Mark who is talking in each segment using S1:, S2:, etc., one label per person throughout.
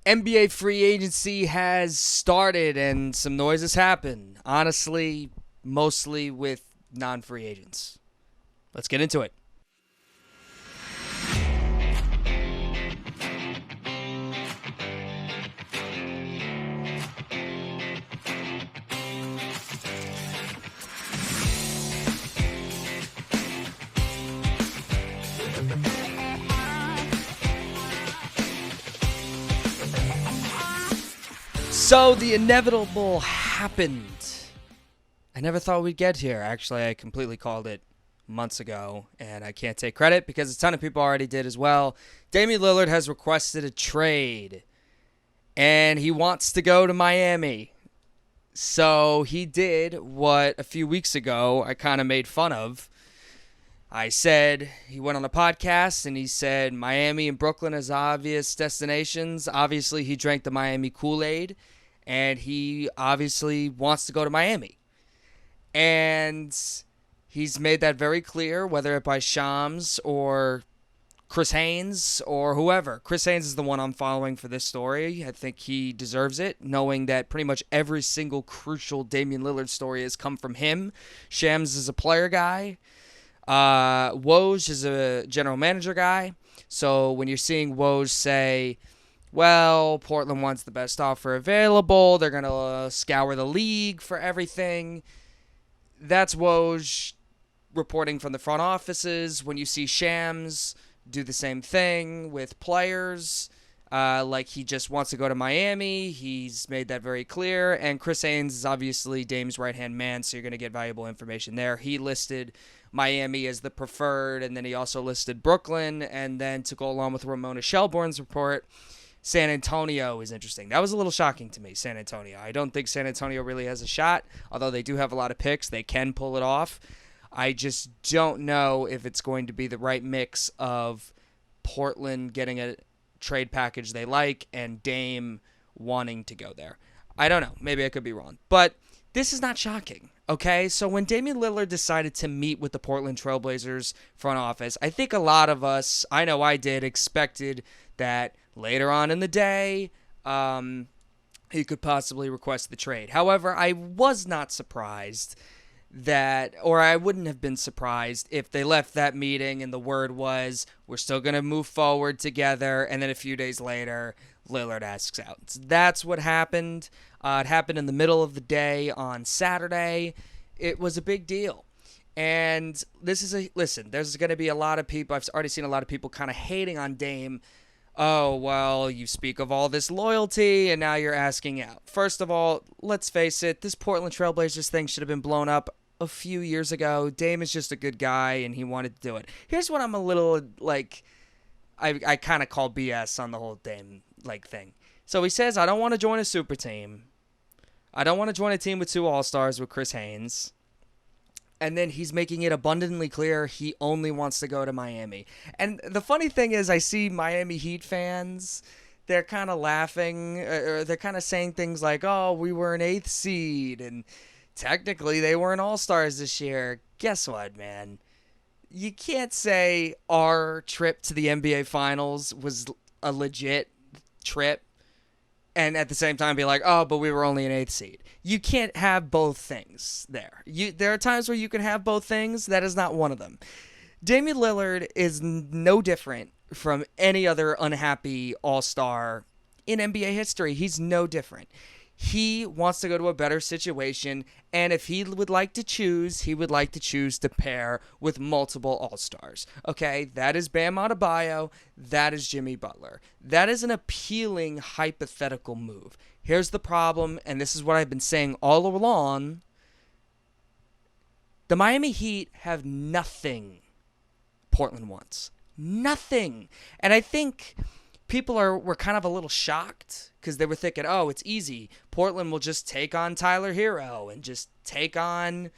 S1: NBA free agency has started and some noise has happened. Honestly, mostly with non-free agents. Let's get into it. So the inevitable happened. I never thought we'd get here. Actually, I completely called it months ago, and I can't take credit because a ton of people already did as well. Dame Lillard has requested a trade, and he wants to go to Miami. So he did what a few weeks ago I kind of made fun of. I said, he went on a podcast and he said Miami and Brooklyn as obvious destinations. Obviously, he drank the Miami Kool-Aid, and he obviously wants to go to Miami. And he's made that very clear, whether it by Shams or Chris Haynes or whoever. Chris Haynes is the one I'm following for this story. I think he deserves it, knowing that pretty much every single crucial Damian Lillard story has come from him. Shams is a player guy. Woj is a general manager guy. So when you're seeing Woj say, well, Portland wants the best offer available, they're going to scour the league for everything, that's Woj reporting from the front offices. When you see Shams do the same thing with players, like he just wants to go to Miami, he's made that very clear. And Chris Haynes is obviously Dame's right-hand man, so you're going to get valuable information there. He listed Miami as the preferred, and then he also listed Brooklyn, and then to go along with Ramona Shelbourne's report, San Antonio is interesting. That was a little shocking to me, San Antonio. I don't think San Antonio really has a shot, although they do have a lot of picks. They can pull it off. I just don't know if it's going to be the right mix of Portland getting a trade package they like and Dame wanting to go there. I don't know. Maybe I could be wrong. But this is not shocking, okay? So when Damian Lillard decided to meet with the Portland Trailblazers front office, I think a lot of us, I know I did, expected that later on in the day, he could possibly request the trade. However, I was not surprised that, or I wouldn't have been surprised if they left that meeting and the word was, we're still going to move forward together, and then a few days later, Lillard asks out. That's what happened. It happened in the middle of the day on Saturday. It was a big deal. And there's going to be a lot of people, I've already seen a lot of people kind of hating on Dame. Oh, well, you speak of all this loyalty, and now you're asking out. First of all, let's face it, this Portland Trailblazers thing should have been blown up a few years ago. Dame is just a good guy, and he wanted to do it. Here's what I'm a little, I kind of call BS on the whole Dame, thing. So he says, I don't want to join a super team. I don't want to join a team with two All-Stars with Chris Haynes. And then he's making it abundantly clear he only wants to go to Miami. And the funny thing is, I see Miami Heat fans, they're kind of laughing, or they're kind of saying things like, oh, we were an 8th seed, and technically they weren't All-Stars this year. Guess what, man? You can't say our trip to the NBA Finals was a legit trip, and at the same time be like, oh, but we were only an 8th seed. You can't have both things there. There are times where you can have both things. That is not one of them. Damian Lillard is no different from any other unhappy all-star in NBA history. He's no different. He wants to go to a better situation, and if he would like to choose, he would like to choose to pair with multiple all-stars. Okay, that is Bam Adebayo. That is Jimmy Butler. That is an appealing hypothetical move. Here's the problem, and this is what I've been saying all along. The Miami Heat have nothing Portland wants. Nothing. And I think people were kind of a little shocked because they were thinking, oh, it's easy. Portland will just take on Tyler Hero and just take on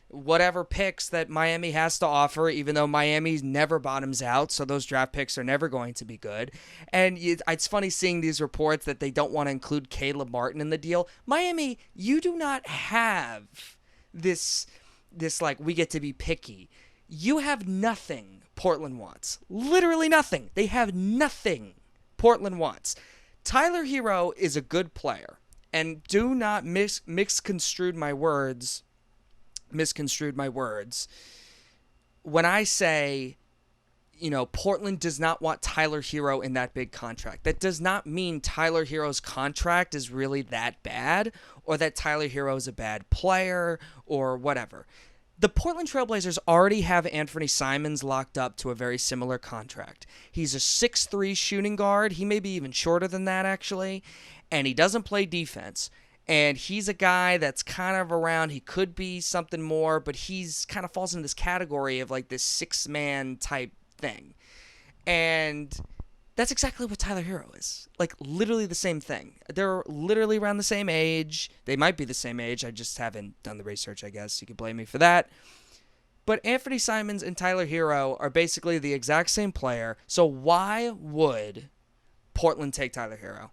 S1: whatever picks that Miami has to offer, even though Miami never bottoms out, so those draft picks are never going to be good. And it's funny seeing these reports that they don't want to include Caleb Martin in the deal. Miami, you do not have this we get to be picky. You have nothing Portland wants. Literally nothing. They have nothing Portland wants. Tyler Hero is a good player. And do not misconstrued my words. Misconstrued my words. When I say, Portland does not want Tyler Hero in that big contract. That does not mean Tyler Hero's contract is really that bad or that Tyler Hero is a bad player or whatever. The Portland Trailblazers already have Anthony Simons locked up to a very similar contract. He's a 6'3" shooting guard. He may be even shorter than that, actually. And he doesn't play defense. And he's a guy that's kind of around. He could be something more, but he's kind of falls in this category of like this six-man type thing. And that's exactly what Tyler Hero is. Like, literally the same thing. They're literally around the same age. They might be the same age. I just haven't done the research, I guess. You could blame me for that. But Anthony Simons and Tyler Hero are basically the exact same player. So why would Portland take Tyler Hero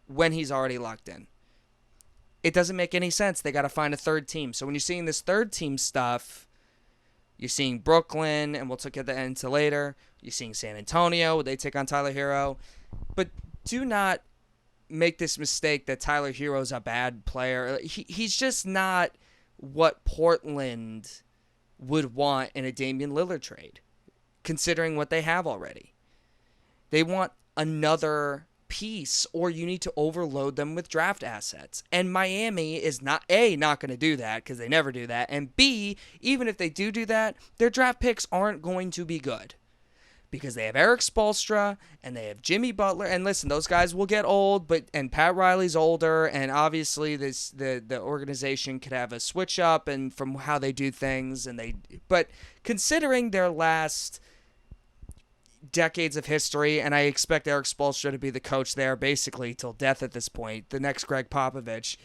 S1: when he's already locked in? It doesn't make any sense. They got to find a third team. So when you're seeing this third team stuff, you're seeing Brooklyn, and we'll get that into later. You're seeing San Antonio. They take on Tyler Hero. But do not make this mistake that Tyler Hero's a bad player. He's just not what Portland would want in a Damian Lillard trade, considering what they have already. They want another piece, or you need to overload them with draft assets. And Miami is not going to do that, because they never do that. And B, even if they do that, their draft picks aren't going to be good. Because they have Eric Spoelstra, and they have Jimmy Butler. And listen, those guys will get old, and Pat Riley's older, and obviously the organization could have a switch up and from how they do things. But considering their last decades of history, and I expect Eric Spoelstra to be the coach there basically till death at this point, the next Greg Popovich,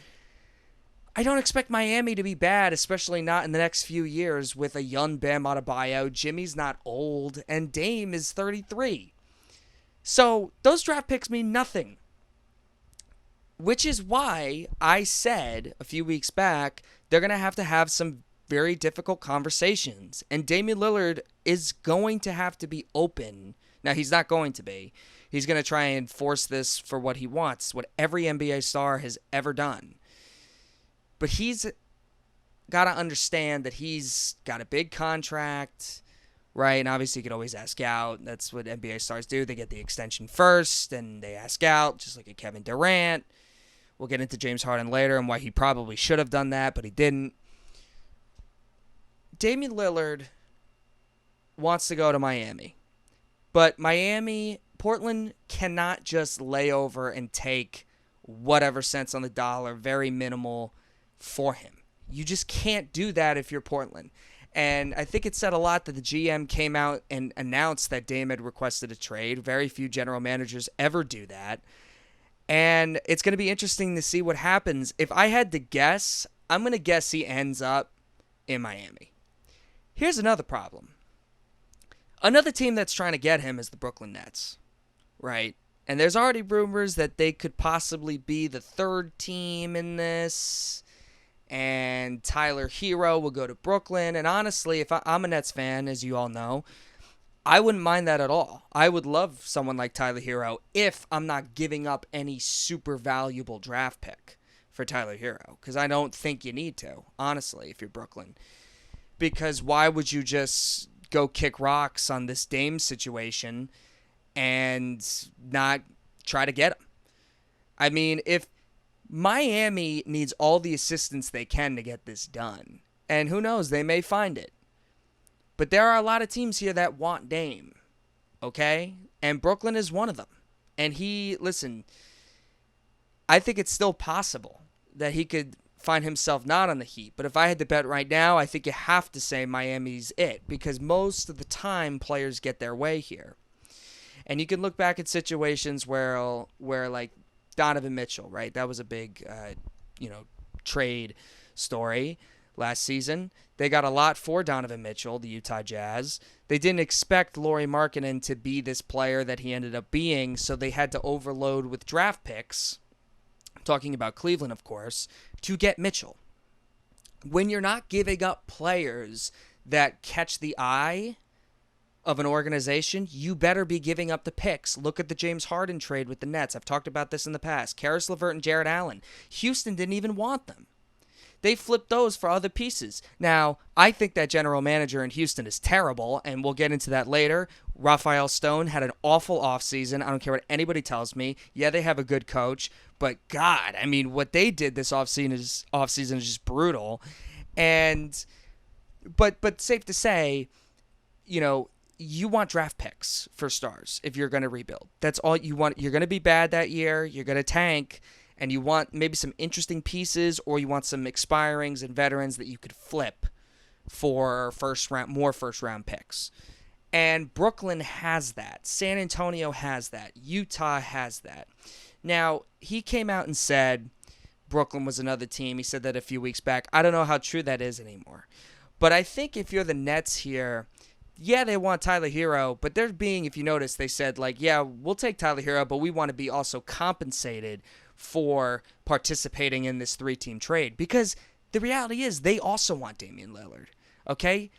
S1: I don't expect Miami to be bad, especially not in the next few years with a young Bam Adebayo. Jimmy's not old, and Dame is 33. So those draft picks mean nothing. Which is why I said a few weeks back, they're going to have some very difficult conversations. And Damian Lillard is going to have to be open. Now, he's not going to be. He's going to try and force this for what he wants, what every NBA star has ever done. But he's got to understand that he's got a big contract, right? And obviously, you could always ask out. That's what NBA stars do. They get the extension first, and they ask out, just like a Kevin Durant. We'll get into James Harden later and why he probably should have done that, but he didn't. Damian Lillard wants to go to Miami. But Portland cannot just lay over and take whatever cents on the dollar, very minimal, for him. You just can't do that if you're Portland. And I think it said a lot that the GM came out and announced that Dame had requested a trade. Very few general managers ever do that. And it's going to be interesting to see what happens. If I had to guess, I'm going to guess he ends up in Miami. Here's another problem. Another team that's trying to get him is the Brooklyn Nets, right? And there's already rumors that they could possibly be the third team in this, and Tyler Hero will go to Brooklyn. And honestly, if I'm a Nets fan, as you all know, I wouldn't mind that at all. I would love someone like Tyler Hero if I'm not giving up any super valuable draft pick for Tyler Hero, because I don't think you need to, honestly, if you're Brooklyn. Because why would you just go kick rocks on this Dame situation and not try to get him? I mean, if Miami needs all the assistance they can to get this done, and who knows, they may find it. But there are a lot of teams here that want Dame, okay? And Brooklyn is one of them. And I think it's still possible that he could find himself not on the Heat. But if I had to bet right now, I think you have to say Miami's it, because most of the time players get their way here. And you can look back at situations where like Donovan Mitchell, right? That was a big, trade story last season. They got a lot for Donovan Mitchell, the Utah Jazz. They didn't expect Lauri Markkanen to be this player that he ended up being, so they had to overload with draft picks, talking about Cleveland, of course, to get Mitchell. When you're not giving up players that catch the eye of an organization, you better be giving up the picks. Look at the James Harden trade with the Nets. I've talked about this in the past. Karis LeVert and Jarrett Allen. Houston didn't even want them. They flipped those for other pieces. Now, I think that general manager in Houston is terrible, and we'll get into that later. Raphael Stone had an awful offseason. I don't care what anybody tells me. Yeah, they have a good coach, but God, I mean, what they did this offseason is just brutal. And but safe to say, you want draft picks for stars if you're going to rebuild. That's all you want. You're going to be bad that year. You're going to tank. And you want maybe some interesting pieces, or you want some expirings and veterans that you could flip for more first round picks. And Brooklyn has that. San Antonio has that. Utah has that. Now, he came out and said Brooklyn was another team. He said that a few weeks back. I don't know how true that is anymore. But I think if you're the Nets here, yeah, they want Tyler Hero, but they're being, if you notice, they said, yeah, we'll take Tyler Hero, but we want to be also compensated for participating in this 3-team trade. Because the reality is they also want Damian Lillard, okay?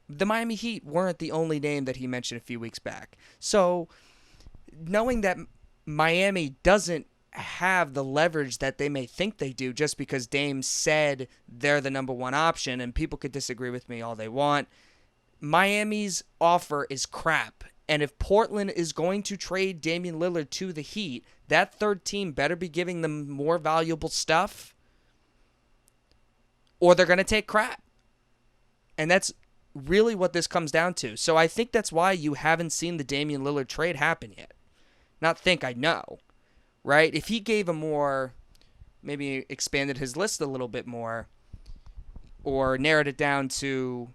S1: The Miami Heat weren't the only name that he mentioned a few weeks back. So knowing that Miami doesn't have the leverage that they may think they do just because Dame said they're the number one option, and people could disagree with me all they want, Miami's offer is crap. And if Portland is going to trade Damian Lillard to the Heat, that third team better be giving them more valuable stuff, or they're going to take crap. And that's really what this comes down to. So I think that's why you haven't seen the Damian Lillard trade happen yet. Not think, I know. Right? If he gave a more, maybe expanded his list a little bit more, or narrowed it down to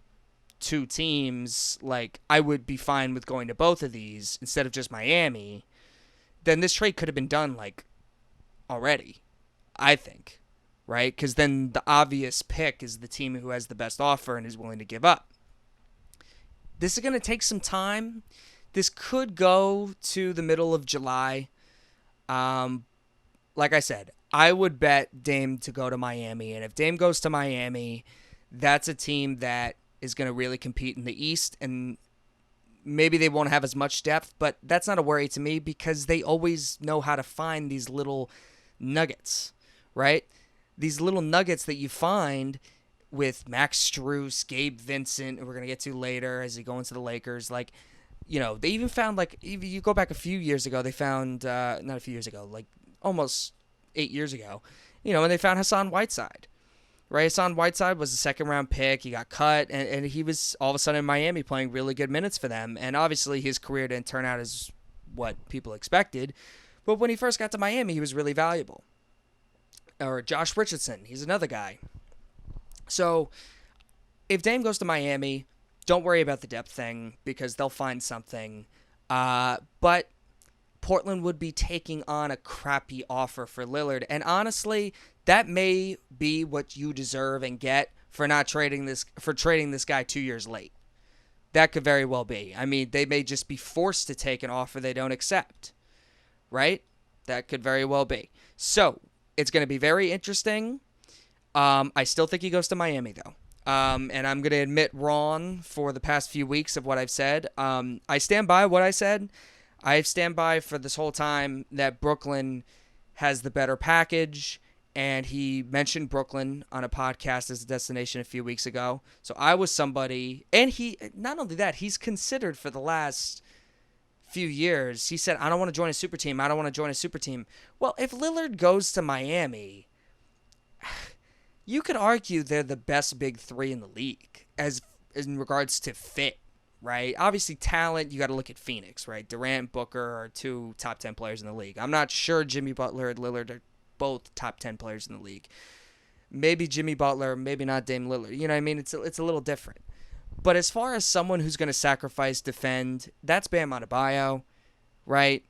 S1: 2 teams, I would be fine with going to both of these instead of just Miami, then this trade could have been done already, I think, right? Because then the obvious pick is the team who has the best offer and is willing to give up. This is going to take some time. This could go to the middle of July. Like I said, I would bet Dame to go to Miami, and if Dame goes to Miami, that's a team that is going to really compete in the East, and maybe they won't have as much depth, but that's not a worry to me because they always know how to find these little nuggets, right? These little nuggets that you find with Max Strus, Gabe Vincent, who we're going to get to later as he go into the Lakers. They even found, if you go back a few years ago, they found, not a few years ago, almost 8 years ago, when they found Hassan Whiteside. Right, Hassan Whiteside was a second-round pick. He got cut, and he was all of a sudden in Miami playing really good minutes for them. And obviously his career didn't turn out as what people expected. But when he first got to Miami, he was really valuable. Or Josh Richardson, he's another guy. So if Dame goes to Miami, don't worry about the depth thing because they'll find something. But Portland would be taking on a crappy offer for Lillard. And honestly, that may be what you deserve and get for trading this guy 2 years late. That could very well be. I mean, they may just be forced to take an offer they don't accept. Right? That could very well be. So, it's going to be very interesting. I still think he goes to Miami, though. And I'm going to admit wrong for the past few weeks of what I've said. I stand by what I said. I stand by for this whole time that Brooklyn has the better package, and he mentioned Brooklyn on a podcast as a destination a few weeks ago. So I was somebody, and not only that, he's considered for the last few years. He said, I don't want to join a super team. I don't want to join a super team. Well, if Lillard goes to Miami, you could argue they're the best big 3 in the league as in regards to fit. Right? Obviously, talent, you got to look at Phoenix, right? Durant, Booker are 2 top 10 players in the league. I'm not sure Jimmy Butler and Lillard are both top 10 players in the league. Maybe Jimmy Butler, maybe not Dame Lillard. You know what I mean? It's a little different. But as far as someone who's going to sacrifice, defend, that's Bam Adebayo, right?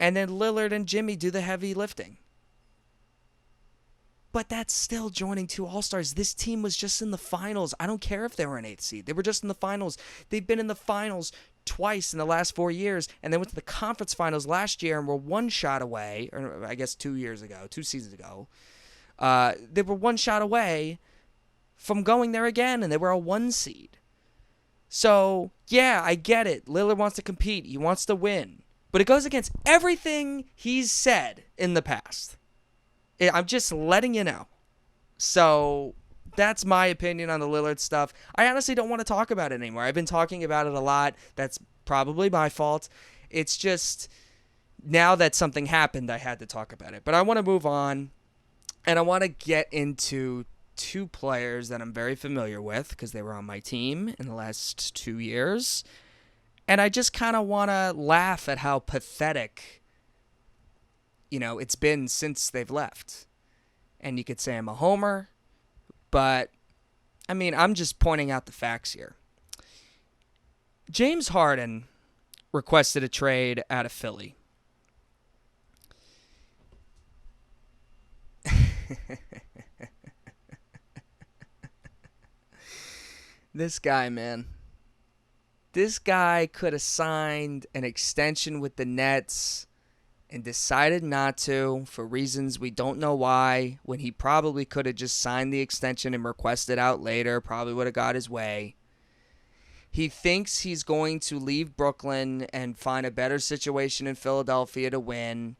S1: And then Lillard and Jimmy do the heavy lifting. But that's still joining 2 All-Stars. This team was just in the finals. I don't care if they were an 8th seed. They were just in the finals. They've been in the finals twice in the last 4 years, and they went to the conference finals last year and were 1 shot away, or I guess 2 seasons ago. They were 1 shot away from going there again, and they were a 1 seed. So, yeah, I get it. Lillard wants to compete. He wants to win. But it goes against everything he's said in the past. I'm just letting you know. So, that's my opinion on the Lillard stuff. I honestly don't want to talk about it anymore. I've been talking about it a lot. That's probably my fault. It's just, now that something happened, I had to talk about it. But I want to move on, and I want to get into two players that I'm very familiar with because they were on my team in the last 2 years. And I just kind of want to laugh at how pathetic, it's been since they've left. And you could say I'm a homer, but, I'm just pointing out the facts here. James Harden requested a trade out of Philly. This guy, man. This guy could have signed an extension with the Nets and decided not to for reasons we don't know why, when he probably could have just signed the extension and requested out later, probably would have got his way. He thinks he's going to leave Brooklyn and find a better situation in Philadelphia to win.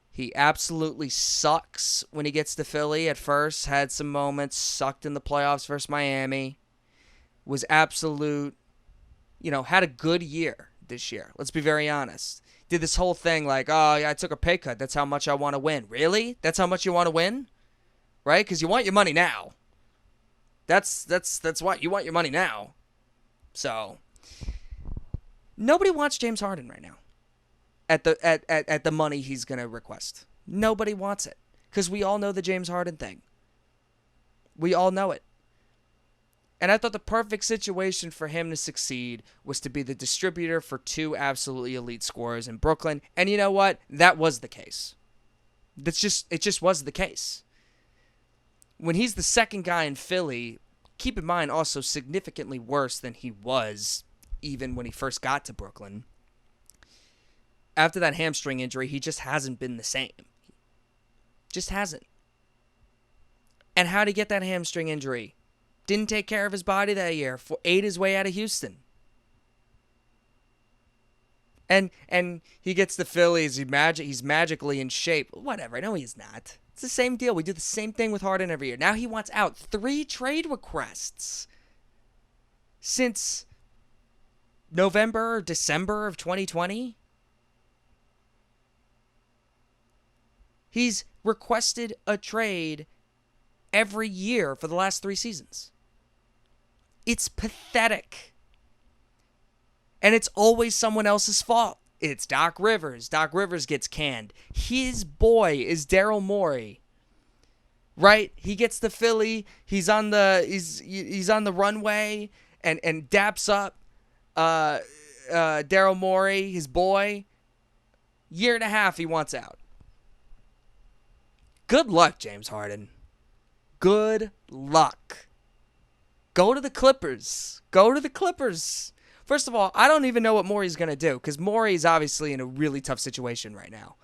S1: He absolutely sucks when he gets to Philly at first. Had some moments, sucked in the playoffs versus Miami. Was absolute, had a good year this year. Let's be very honest. Did this whole thing like, oh, yeah, I took a pay cut. That's how much I want to win. Really? That's how much you want to win? Right? Because you want your money now. That's what you want, your money now. So, nobody wants James Harden right now at the money he's going to request. Nobody wants it because we all know the James Harden thing. We all know it. And I thought the perfect situation for him to succeed was to be the distributor for two absolutely elite scorers in Brooklyn. And you know what? That was the case. It just was the case. When he's the second guy in Philly, keep in mind also significantly worse than he was even when he first got to Brooklyn. After that hamstring injury, he just hasn't been the same. Just hasn't. And how'd he get that hamstring injury? Didn't take care of his body that year. Ate his way out of Houston. And he gets the Phillies. He's magically in shape. Whatever. No, he's not. It's the same deal. We do the same thing with Harden every year. Now he wants out. 3 trade requests since November or December of 2020. He's requested a trade every year for the last 3 seasons. It's pathetic. And it's always someone else's fault. It's Doc Rivers. Doc Rivers gets canned. His boy is Daryl Morey. Right? He gets to Philly. He's on the runway and daps up Daryl Morey, his boy. 1.5 years he wants out. Good luck, James Harden. Good luck. Go to the Clippers. Go to the Clippers. First of all, I don't even know what Morey's going to do because Morey's obviously in a really tough situation right now.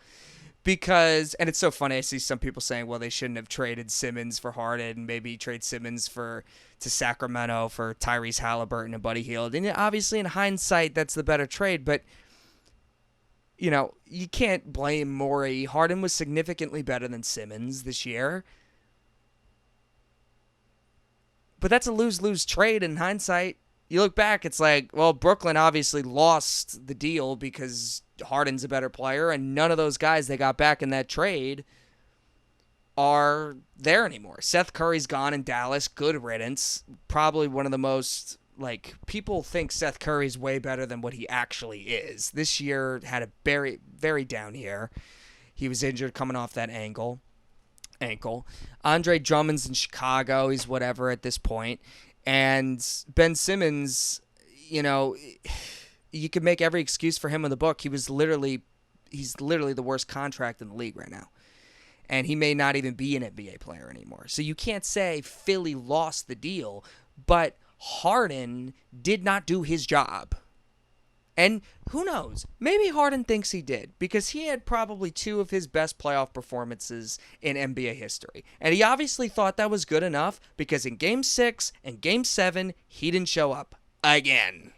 S1: And it's so funny, I see some people saying, well, they shouldn't have traded Simmons for Harden, maybe trade Simmons to Sacramento for Tyrese Halliburton and Buddy Hield. And obviously in hindsight, that's the better trade, but you can't blame Morey. Harden was significantly better than Simmons this year. But that's a lose-lose trade in hindsight. You look back, it's like, well, Brooklyn obviously lost the deal because Harden's a better player, and none of those guys they got back in that trade are there anymore. Seth Curry's gone in Dallas. Good riddance. Probably one of the most, people think Seth Curry's way better than what he actually is. This year had a very, very down year. He was injured coming off that ankle. Andre Drummond's in Chicago. He's whatever at this point. And Ben Simmons, you could make every excuse for him in the book. He's literally the worst contract in the league right now. And he may not even be an NBA player anymore. So you can't say Philly lost the deal, but Harden did not do his job. And who knows? Maybe Harden thinks he did because he had probably 2 of his best playoff performances in NBA history. And he obviously thought that was good enough because in Game 6 and Game 7, he didn't show up. again.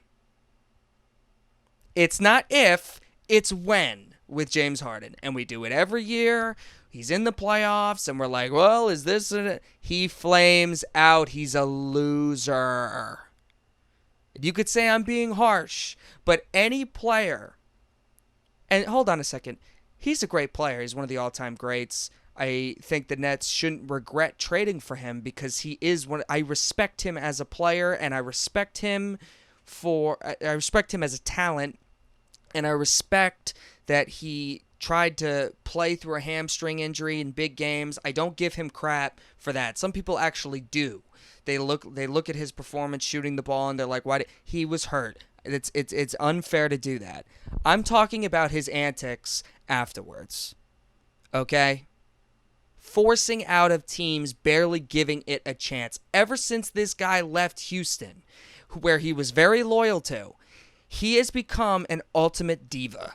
S1: It's not if, it's when with James Harden. And we do it every year. He's in the playoffs, and we're like, well, is this it? He flames out. He's a loser. You could say I'm being harsh, but any player, and hold on a second, he's a great player. He's one of the all-time greats. I think the Nets shouldn't regret trading for him because he is one. I respect him as a player, and I respect him as a talent, and I respect that he tried to play through a hamstring injury in big games. I don't give him crap for that. Some people actually do. They look at his performance shooting the ball and they're like, "Why did he was hurt?" It's unfair to do that. I'm talking about his antics afterwards. Okay? Forcing out of teams, barely giving it a chance. Ever since this guy left Houston, where he was very loyal to, he has become an ultimate diva.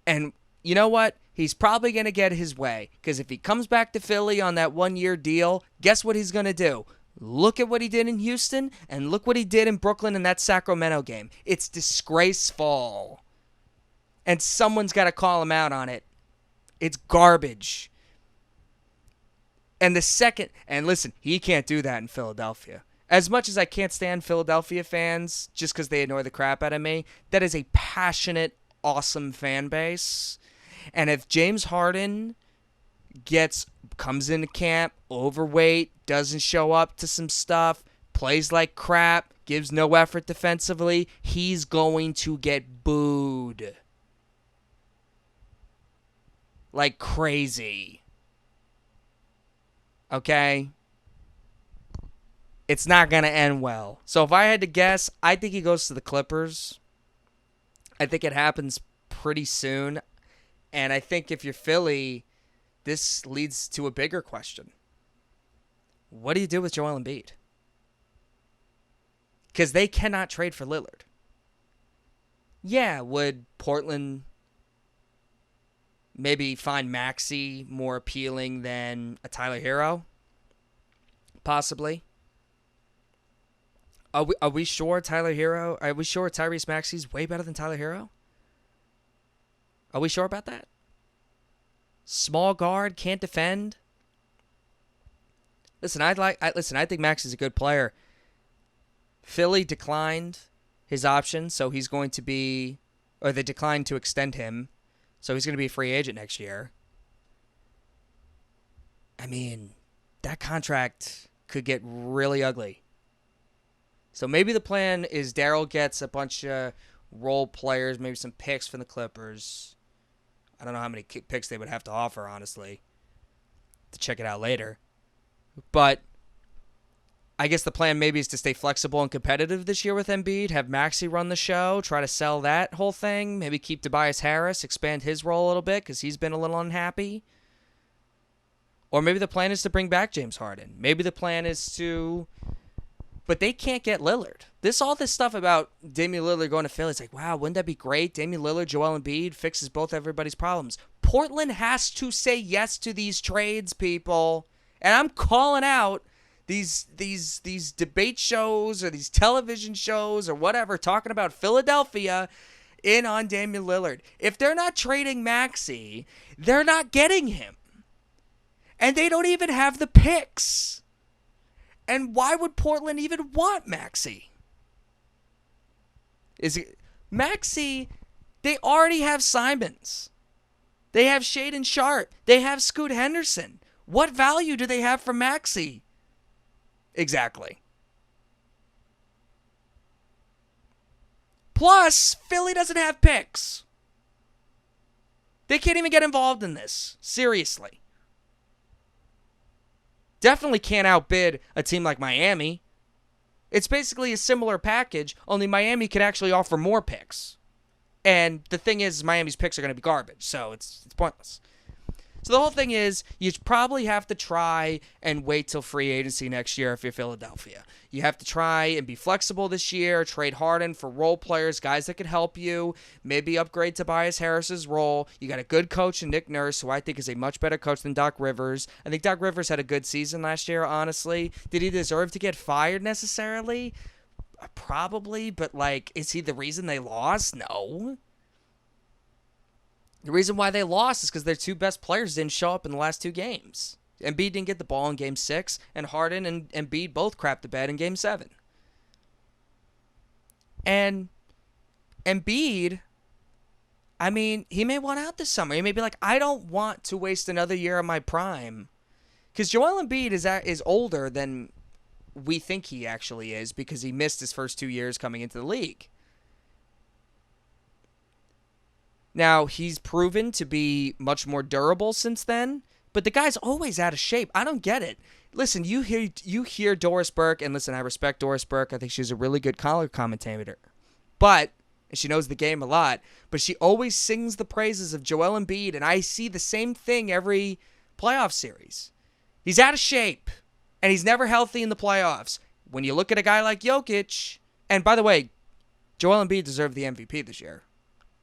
S1: And you know what? He's probably going to get his way. Because if he comes back to Philly on that 1-year deal, guess what he's going to do? Look at what he did in Houston and look what he did in Brooklyn in that Sacramento game. It's disgraceful. And someone's got to call him out on it. It's garbage. And listen, he can't do that in Philadelphia. As much as I can't stand Philadelphia fans just because they annoy the crap out of me, that is a passionate, awesome fan base. And if James Harden comes into camp overweight, doesn't show up to some stuff, plays like crap, gives no effort defensively, he's going to get booed like crazy. Okay? It's not going to end well. So if I had to guess, I think he goes to the Clippers. I think it happens pretty soon. And I think if you're Philly, this leads to a bigger question. What do you do with Joel Embiid? Because they cannot trade for Lillard. Yeah, would Portland maybe find Maxey more appealing than a Tyler Hero? Possibly. Are we sure Tyler Hero? Are we sure Tyrese Maxey's way better than Tyler Hero? Are we sure about that? Small guard, can't defend. Listen, I think Maxey's a good player. Philly declined his option, so he's going to be, or they declined to extend him, so he's going to be a free agent next year. I mean, that contract could get really ugly. So maybe the plan is Daryl gets a bunch of role players, maybe some picks from the Clippers. I don't know how many picks they would have to offer, honestly, to check it out later. But I guess the plan maybe is to stay flexible and competitive this year with Embiid, have Maxey run the show, try to sell that whole thing, maybe keep Tobias Harris, expand his role a little bit because he's been a little unhappy. Or maybe the plan is to bring back James Harden. Maybe the plan is to... But they can't get Lillard. All this stuff about Dame Lillard going to Philly, it's like, wow, wouldn't that be great? Dame Lillard, Joel Embiid fixes both everybody's problems. Portland has to say yes to these trades, people. And I'm calling out these debate shows or these television shows or whatever talking about Philadelphia in on Dame Lillard. If they're not trading Maxey, they're not getting him. And they don't even have the picks. And why would Portland even want Maxey? Maxey, they already have Simons. They have Shaedon Sharpe. They have Scoot Henderson. What value do they have for Maxey? Exactly. Plus, Philly doesn't have picks. They can't even get involved in this. Seriously. Definitely can't outbid a team like Miami. It's basically a similar package, only Miami can actually offer more picks. And the thing is, Miami's picks are going to be garbage, so it's pointless. So the whole thing is, you probably have to try and wait till free agency next year if you're Philadelphia. You have to try and be flexible this year, trade Harden for role players, guys that can help you, maybe upgrade Tobias Harris's role. You got a good coach in Nick Nurse, who I think is a much better coach than Doc Rivers. I think Doc Rivers had a good season last year, honestly. Did he deserve to get fired necessarily? Probably, but like, is he the reason they lost? No. The reason why they lost is because their two best players didn't show up in the last two games. Embiid didn't get the ball in Game 6, and Harden and Embiid both crapped the bed in Game 7. And Embiid, I mean, he may want out this summer. He may be like, I don't want to waste another year of my prime. Because Joel Embiid is older than we think he actually is because he missed his first 2 years coming into the league. Now, he's proven to be much more durable since then, but the guy's always out of shape. I don't get it. Listen, you hear Doris Burke, and listen, I respect Doris Burke. I think she's a really good color commentator. But, and she knows the game a lot, but she always sings the praises of Joel Embiid, and I see the same thing every playoff series. He's out of shape, and he's never healthy in the playoffs. When you look at a guy like Jokic, and by the way, Joel Embiid deserved the MVP this year.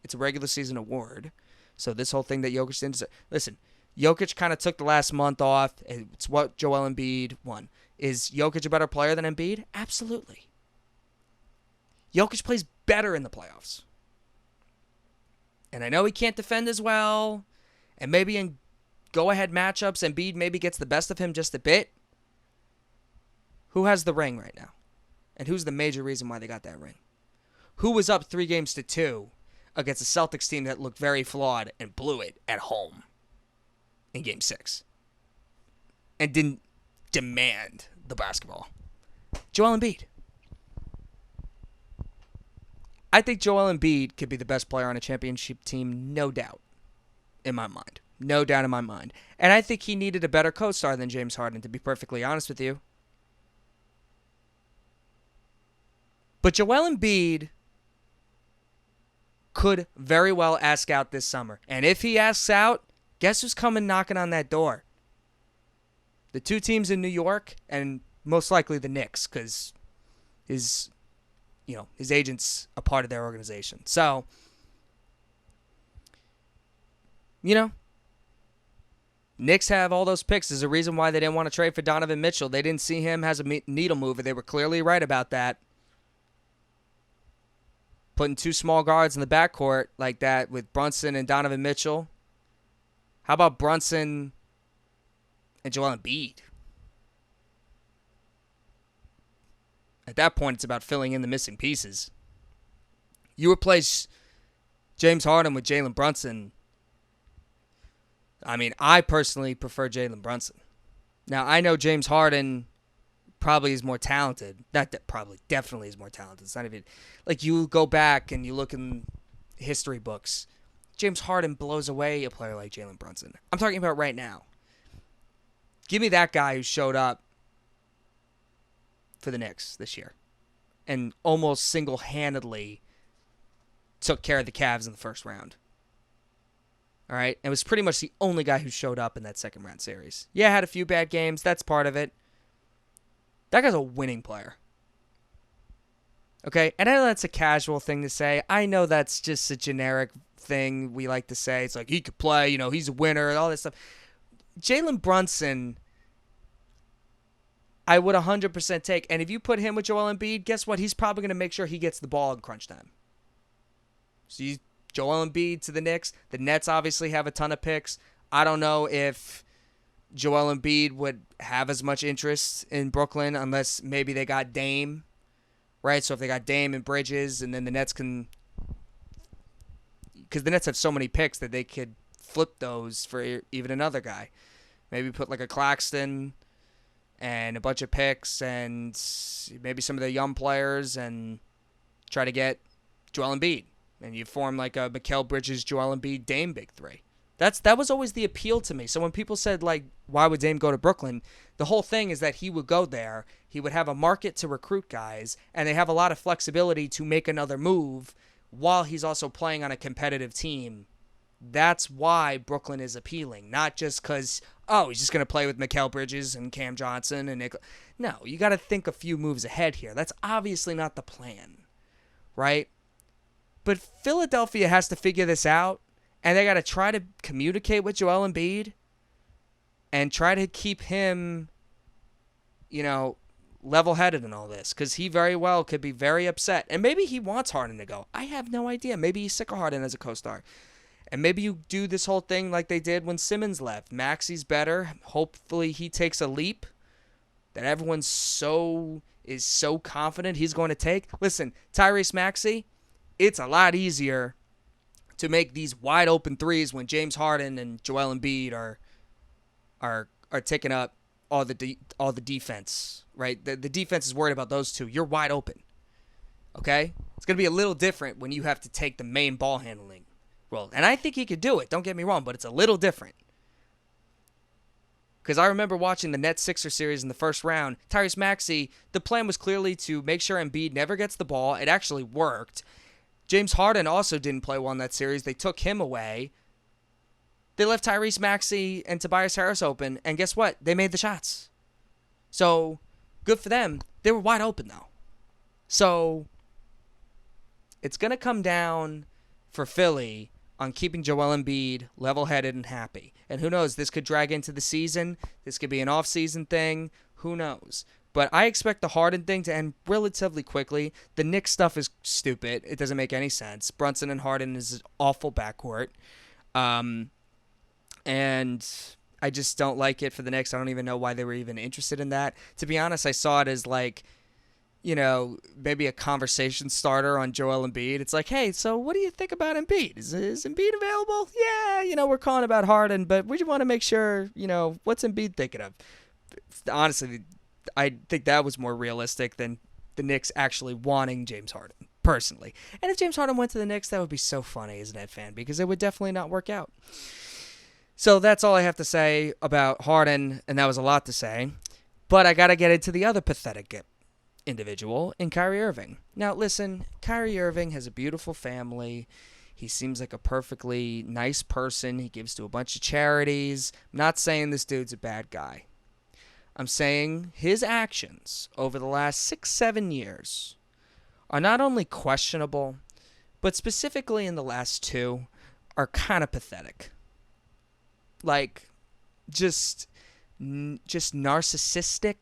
S1: It's a regular season award. So this whole thing that Jokic didn't deserve. Listen, Jokic kind of took the last month off. It's what Joel Embiid won. Is Jokic a better player than Embiid? Absolutely. Jokic plays better in the playoffs. And I know he can't defend as well. And maybe in go-ahead matchups, Embiid maybe gets the best of him just a bit. Who has the ring right now? And who's the major reason why they got that ring? Who was up 3-2 against a Celtics team that looked very flawed and blew it at home in Game 6 and didn't demand the basketball? Joel Embiid. I think Joel Embiid could be the best player on a championship team, no doubt, in my mind. No doubt in my mind. And I think he needed a better co-star than James Harden, to be perfectly honest with you. But Joel Embiid could very well ask out this summer. And if he asks out, guess who's coming knocking on that door? The two teams in New York, and most likely the Knicks, because his agent's a part of their organization. So, Knicks have all those picks. There's a reason why they didn't want to trade for Donovan Mitchell. They didn't see him as a needle mover. They were clearly right about that. Putting two small guards in the backcourt like that with Brunson and Donovan Mitchell. How about Brunson and Joel Embiid? At that point, it's about filling in the missing pieces. You replace James Harden with Jalen Brunson. I mean, I personally prefer Jalen Brunson. Now, I know James Harden probably is more talented. Definitely is more talented. It's not even like you go back and you look in history books. James Harden blows away a player like Jalen Brunson. I'm talking about right now. Give me that guy who showed up for the Knicks this year and almost single-handedly took care of the Cavs in the first round. All right? And was pretty much the only guy who showed up in that second-round series. Yeah, had a few bad games. That's part of it. That guy's a winning player. Okay? And I know that's a casual thing to say. I know that's just a generic thing we like to say. It's like, he could play, he's a winner, and all this stuff. Jalen Brunson, I would 100% take. And if you put him with Joel Embiid, guess what? He's probably going to make sure he gets the ball in crunch time. So Joel Embiid to the Knicks. The Nets obviously have a ton of picks. I don't know if Joel Embiid would have as much interest in Brooklyn unless maybe they got Dame, right? So if they got Dame and Bridges, and then the Nets can, because the Nets have so many picks that they could flip those for even another guy. Maybe put like a Claxton and a bunch of picks and maybe some of the young players and try to get Joel Embiid. And you form like a Mikal Bridges, Joel Embiid, Dame big three. That was always the appeal to me. So when people said, like, why would Dame go to Brooklyn? The whole thing is that he would go there. He would have a market to recruit guys, and they have a lot of flexibility to make another move while he's also playing on a competitive team. That's why Brooklyn is appealing. Not just because, he's just going to play with Mikal Bridges and Cam Johnson and Nick. No, you got to think a few moves ahead here. That's obviously not the plan, right? But Philadelphia has to figure this out, and they got to try to communicate with Joel Embiid and try to keep him, level-headed in all this, because he very well could be very upset. And maybe he wants Harden to go. I have no idea. Maybe he's sick of Harden as a co-star. And maybe you do this whole thing like they did when Simmons left. Maxey's better. Hopefully he takes a leap that everyone is so confident he's going to take. Listen, Tyrese Maxey, it's a lot easier to make these wide open threes when James Harden and Joel Embiid are taking up all the defense, right? The defense is worried about those two. You're wide open, okay? It's going to be a little different when you have to take the main ball handling role. And I think he could do it, don't get me wrong, but it's a little different. Because I remember watching the Nets-Sixers series in the first round. Tyrese Maxey, the plan was clearly to make sure Embiid never gets the ball. It actually worked. James Harden also didn't play well in that series. They took him away. They left Tyrese Maxey and Tobias Harris open, and guess what? They made the shots. So, good for them. They were wide open, though. So, it's going to come down for Philly on keeping Joel Embiid level-headed and happy. And who knows, this could drag into the season. This could be an off-season thing. Who knows? But I expect the Harden thing to end relatively quickly. The Knicks stuff is stupid. It doesn't make any sense. Brunson and Harden is an awful backcourt. And I just don't like it for the Knicks. I don't even know why they were even interested in that. To be honest, I saw it as like, maybe a conversation starter on Joel Embiid. It's like, hey, so what do you think about Embiid? Is Embiid available? Yeah, we're calling about Harden, but we just want to make sure, what's Embiid thinking of? Honestly, I think that was more realistic than the Knicks actually wanting James Harden, personally. And if James Harden went to the Knicks, that would be so funny as a Net fan, because it would definitely not work out. So that's all I have to say about Harden, and that was a lot to say. But I got to get into the other pathetic individual in Kyrie Irving. Now, listen, Kyrie Irving has a beautiful family. He seems like a perfectly nice person. He gives to a bunch of charities. I'm not saying this dude's a bad guy. I'm saying his actions over the last 6-7 years are not only questionable, but specifically in the last 2 are kind of pathetic. Like, just narcissistic,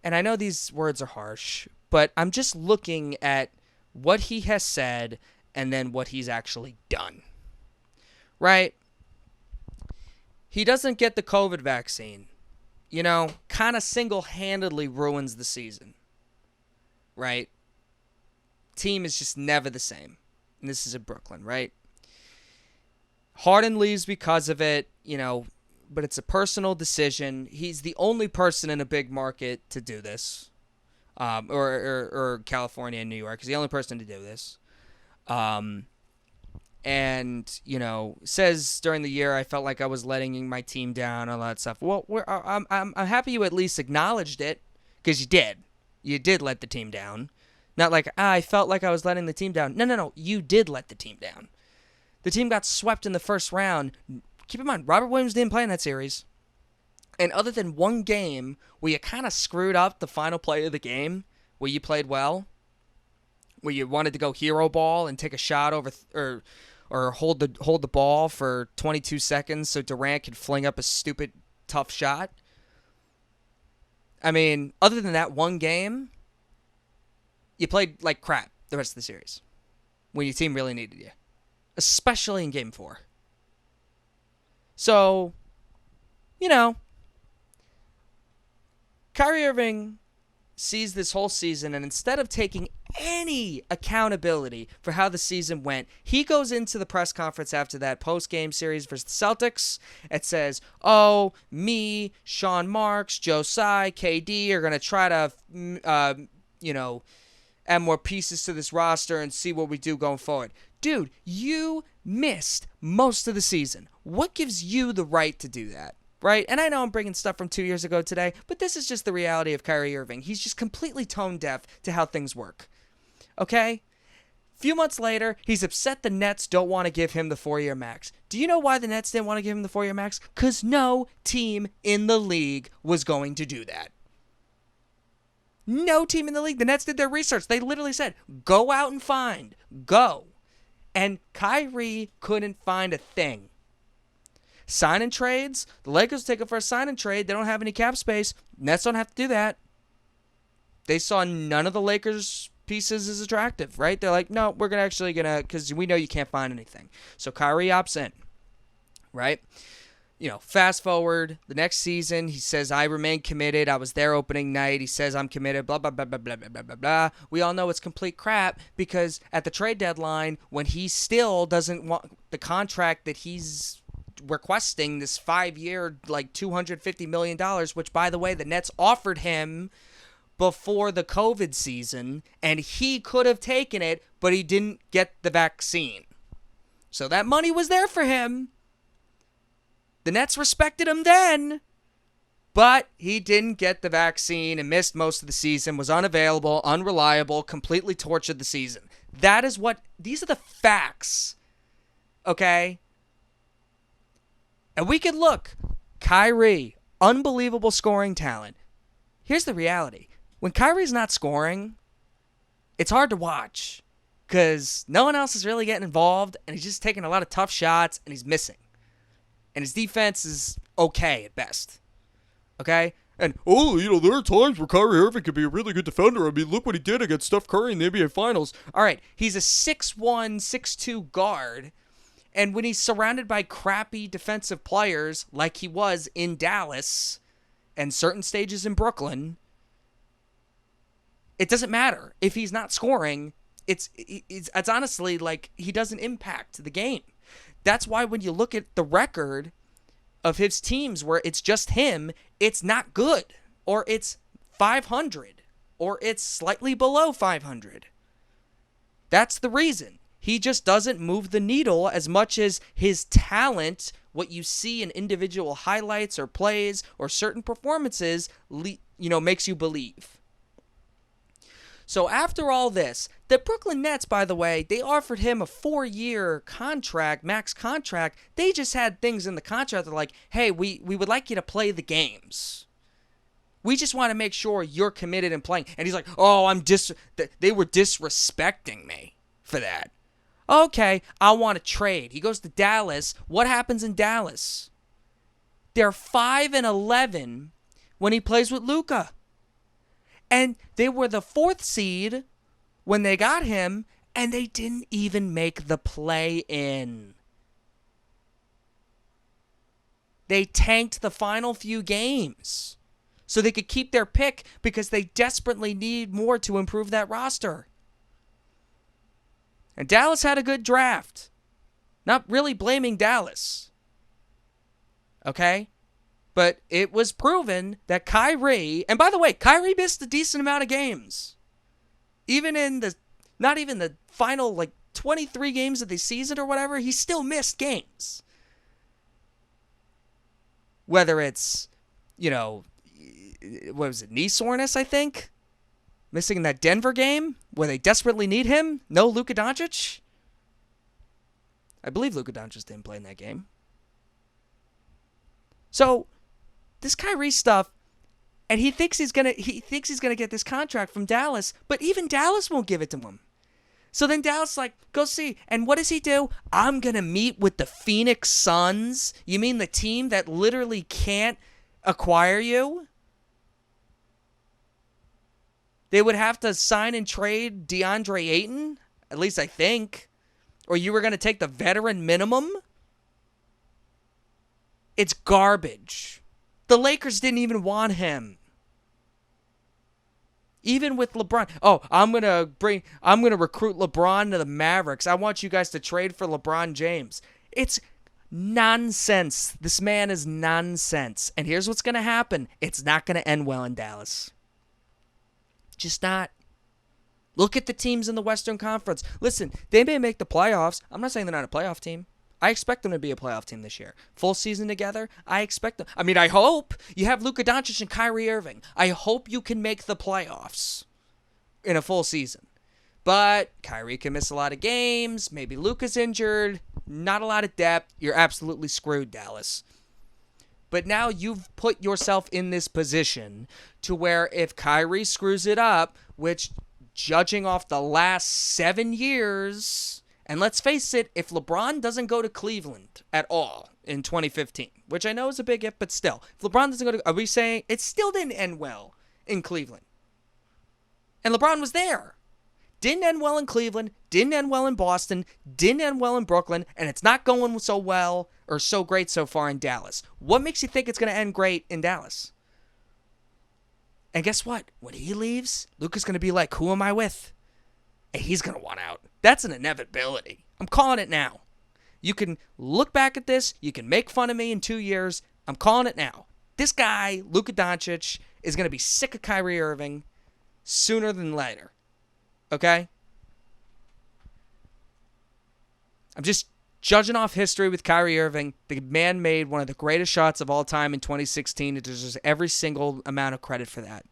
S1: and I know these words are harsh, but I'm just looking at what he has said and then what he's actually done, right? He doesn't get the COVID vaccine, kind of single-handedly ruins the season, right? Team is just never the same, and this is in Brooklyn, right? Harden leaves because of it, but it's a personal decision. He's the only person in a big market to do this, or California and New York. He's the only person to do this. And, says during the year, I felt like I was letting my team down, all that stuff. Well, I'm happy you at least acknowledged it, because you did. You did let the team down. Not like, I felt like I was letting the team down. No. You did let the team down. The team got swept in the first round. Keep in mind, Robert Williams didn't play in that series. And other than one game where you kind of screwed up the final play of the game, where you played well, where you wanted to go hero ball and take a shot over or hold the ball for 22 seconds so Durant could fling up a stupid tough shot. I mean, other than that one game, you played like crap the rest of the series when your team really needed you, especially in Game 4. So, Kyrie Irving sees this whole season, and instead of taking any accountability for how the season went, he goes into the press conference after that post-game series versus the Celtics and says, me, Sean Marks, Joe Tsai, KD are going to try to, add more pieces to this roster and see what we do going forward. Dude, you missed most of the season. What gives you the right to do that? Right? And I know I'm bringing stuff from 2 years ago today, but this is just the reality of Kyrie Irving. He's just completely tone deaf to how things work. Okay? A few months later, he's upset the Nets don't want to give him the 4-year max. Do you know why the Nets didn't want to give him the 4-year max? Because no team in the league was going to do that. No team in the league. The Nets did their research. They literally said, go out and find. Go. And Kyrie couldn't find a thing. Sign and trades. The Lakers take it for a sign and trade. They don't have any cap space. Nets don't have to do that. They saw none of the Lakers' pieces as attractive, right? They're like, no, we're because we know you can't find anything. So Kyrie opts in, right? Fast forward the next season, he says, I remain committed. I was there opening night. He says, I'm committed, blah, blah, blah, blah, blah, blah, blah, blah. We all know it's complete crap because at the trade deadline, when he still doesn't want the contract that he's requesting, this 5-year, like $250 million, which, by the way, the Nets offered him before the COVID season, and he could have taken it, but he didn't get the vaccine. So that money was there for him. The Nets respected him then, but he didn't get the vaccine and missed most of the season, was unavailable, unreliable, completely tortured the season. These are the facts, okay? And we could look, Kyrie, unbelievable scoring talent. Here's the reality. When Kyrie's not scoring, it's hard to watch because no one else is really getting involved, and he's just taking a lot of tough shots, and he's missing. And his defense is okay at best. Okay? And, there are times where Kyrie Irving could be a really good defender. I mean, look what he did against Steph Curry in the NBA Finals. All right, he's a 6'1", 6'2" guard. And when he's surrounded by crappy defensive players like he was in Dallas and certain stages in Brooklyn, it doesn't matter. If he's not scoring, it's honestly like he doesn't impact the game. That's why when you look at the record of his teams where it's just him, it's not good. Or it's 500. Or it's slightly below 500. That's the reason. He just doesn't move the needle as much as his talent, what you see in individual highlights or plays or certain performances, makes you believe. So after all this, the Brooklyn Nets, by the way, they offered him a 4-year contract, max contract. They just had things in the contract that are like, hey, we would like you to play the games. We just want to make sure you're committed and playing. And he's like, they were disrespecting me for that. Okay, I want to trade. He goes to Dallas. What happens in Dallas? They're 5-11 when he plays with Luka. And they were the 4th seed when they got him, and they didn't even make the play-in. They tanked the final few games so they could keep their pick because they desperately need more to improve that roster. And Dallas had a good draft. Not really blaming Dallas. Okay? But it was proven that Kyrie, and by the way, Kyrie missed a decent amount of games. Even in not even the final 23 games of the season or whatever, he still missed games. Whether it's, what was it, knee soreness, I think? Missing in that Denver game where they desperately need him. No Luka Doncic. I believe Luka Doncic didn't play in that game. So this Kyrie stuff, and he thinks he's gonna get this contract from Dallas, but even Dallas won't give it to him. So then Dallas go see, and what does he do? I'm gonna meet with the Phoenix Suns. You mean the team that literally can't acquire you? They would have to sign and trade DeAndre Ayton, at least I think, or you were gonna take the veteran minimum. It's garbage. The Lakers didn't even want him. Even with LeBron. Oh, I'm going to recruit LeBron to the Mavericks. I want you guys to trade for LeBron James. It's nonsense. This man is nonsense. And here's what's going to happen. It's not going to end well in Dallas. Just not. Look at the teams in the Western Conference. Listen, they may make the playoffs. I'm not saying they're not a playoff team. I expect them to be a playoff team this year. Full season together, I expect them. I mean, I hope. You have Luka Doncic and Kyrie Irving. I hope you can make the playoffs in a full season. But Kyrie can miss a lot of games. Maybe Luka's injured. Not a lot of depth. You're absolutely screwed, Dallas. But now you've put yourself in this position to where if Kyrie screws it up, which judging off the last 7 years... And let's face it, if LeBron doesn't go to Cleveland at all, in 2015, which I know is a big if, but still. If LeBron doesn't go to... Are we saying it still didn't end well in Cleveland? And LeBron was there. Didn't end well in Cleveland, didn't end well in Boston, didn't end well in Brooklyn, and it's not going so well or so great so far in Dallas. What makes you think it's going to end great in Dallas? And guess what? When he leaves, Luka's going to be like, who am I with? And he's going to want out. That's an inevitability. I'm calling it now. You can look back at this. You can make fun of me in 2 years. I'm calling it now. This guy, Luka Doncic, is going to be sick of Kyrie Irving sooner than later. Okay? I'm just judging off history with Kyrie Irving. The man made one of the greatest shots of all time in 2016. It deserves every single amount of credit for that.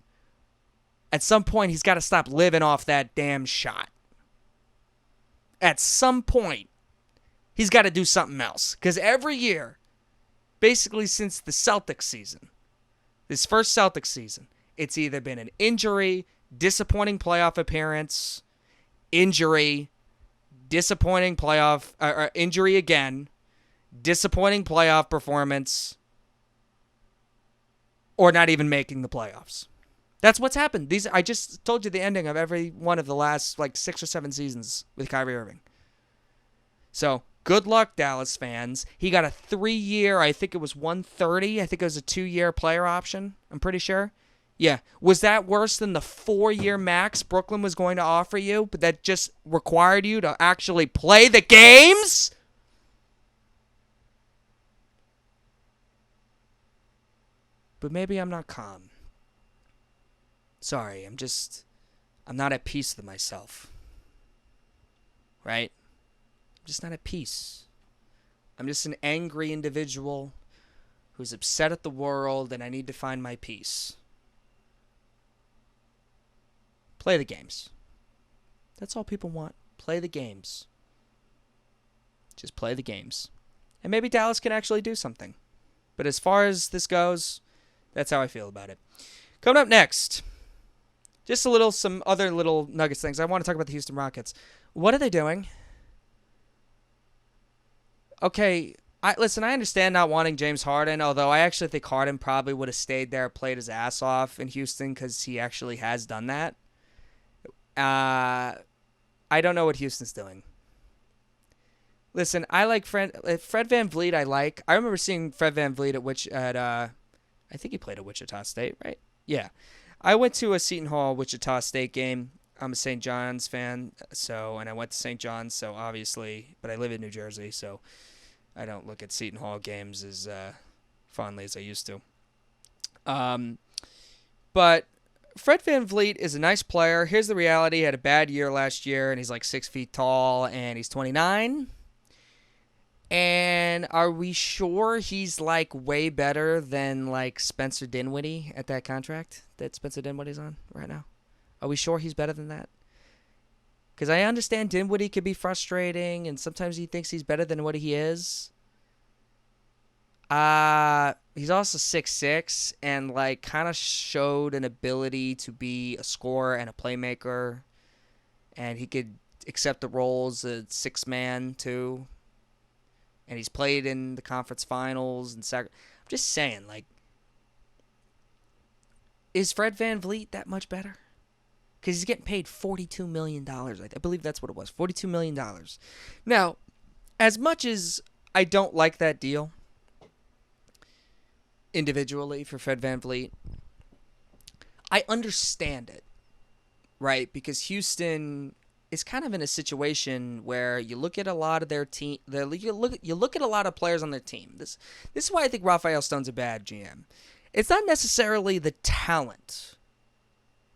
S1: At some point, he's got to stop living off that damn shot. At some point, he's got to do something else. Because every year, basically since the Celtics season, this first Celtics season, it's either been an injury, disappointing playoff appearance, injury, disappointing playoff, injury again, disappointing playoff performance, or not even making the playoffs. That's what's happened. I just told you the ending of every one of the last 6 or 7 seasons with Kyrie Irving. So, good luck, Dallas fans. He got a 3-year, I think it was 130. I think it was a 2-year player option. I'm pretty sure. Yeah. Was that worse than the 4-year max Brooklyn was going to offer you, but that just required you to actually play the games? But maybe I'm not calm. Sorry, I'm not at peace with myself. Right? I'm just not at peace. I'm just an angry individual who's upset at the world, and I need to find my peace. Play the games. That's all people want. Play the games. Just play the games. And maybe Dallas can actually do something. But as far as this goes, that's how I feel about it. Coming up next, just some other little Nuggets things. I want to talk about the Houston Rockets. What are they doing? Okay, I understand not wanting James Harden, although I actually think Harden probably would have stayed there, played his ass off in Houston, because he actually has done that. I don't know what Houston's doing. Listen, I like Fred VanVleet. I remember seeing Fred VanVleet I think he played at Wichita State, right? Yeah. I went to a Seton Hall Wichita State game. I'm a St. John's fan, and I went to St. John's, so obviously, but I live in New Jersey, so I don't look at Seton Hall games as fondly as I used to. But Fred VanVleet is a nice player. Here's the reality. He had a bad year last year, and he's 6 feet tall, and he's 29. And are we sure he's way better than Spencer Dinwiddie at that contract that Spencer Dinwiddie's on right now? Are we sure he's better than that? Because I understand Dinwiddie could be frustrating, and sometimes he thinks he's better than what he is. He's also 6'6", and kind of showed an ability to be a scorer and a playmaker, and he could accept the roles as 6-man too. And he's played in the conference finals and I'm just saying, is Fred VanVleet that much better? Because he's getting paid $42 million. I believe that's what it was, $42 million. Now, as much as I don't like that deal individually for Fred VanVleet, I understand it, right? Because Houston is kind of in a situation where you look at a lot of their team. You look at a lot of players on their team. This is why I think Raphael Stone's a bad GM. It's not necessarily the talent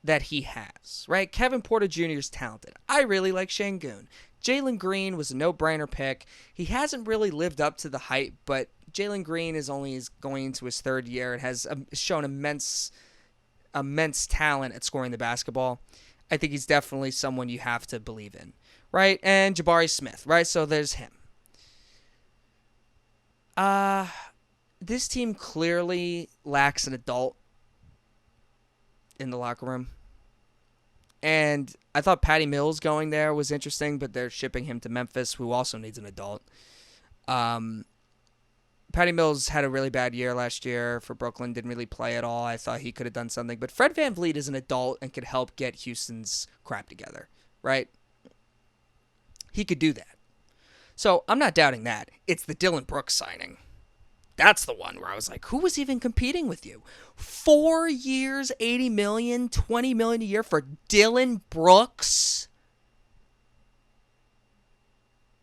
S1: that he has, right? Kevin Porter Jr. is talented. I really like Şengün. Jalen Green was a no-brainer pick. He hasn't really lived up to the hype, but Jalen Green is going into his 3rd year and has shown immense talent at scoring the basketball. I think he's definitely someone you have to believe in, right? And Jabari Smith, right? So there's him. This team clearly lacks an adult in the locker room. And I thought Patty Mills going there was interesting, but they're shipping him to Memphis, who also needs an adult. Patty Mills had a really bad year last year for Brooklyn, didn't really play at all. I thought he could have done something. But Fred VanVleet is an adult and could help get Houston's crap together, right? He could do that. So I'm not doubting that. It's the Dillon Brooks signing. That's the one where I was like, who was even competing with you? 4 years, $80 million, $20 million a year for Dillon Brooks?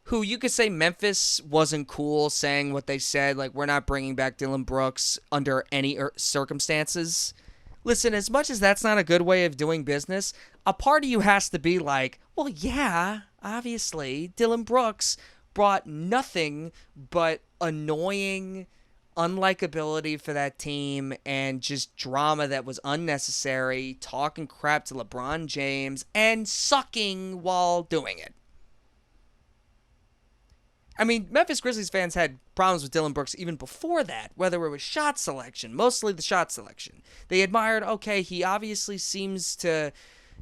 S1: Who you could say Memphis wasn't cool saying what they said, like, we're not bringing back Dillon Brooks under any circumstances. Listen, as much as that's not a good way of doing business, a part of you has to be like, well, yeah, obviously, Dillon Brooks brought nothing but annoying unlikability for that team and just drama that was unnecessary, talking crap to LeBron James, and sucking while doing it. I mean, Memphis Grizzlies fans had problems with Dillon Brooks even before that, whether it was shot selection, mostly the shot selection. They admired, okay, he obviously seems to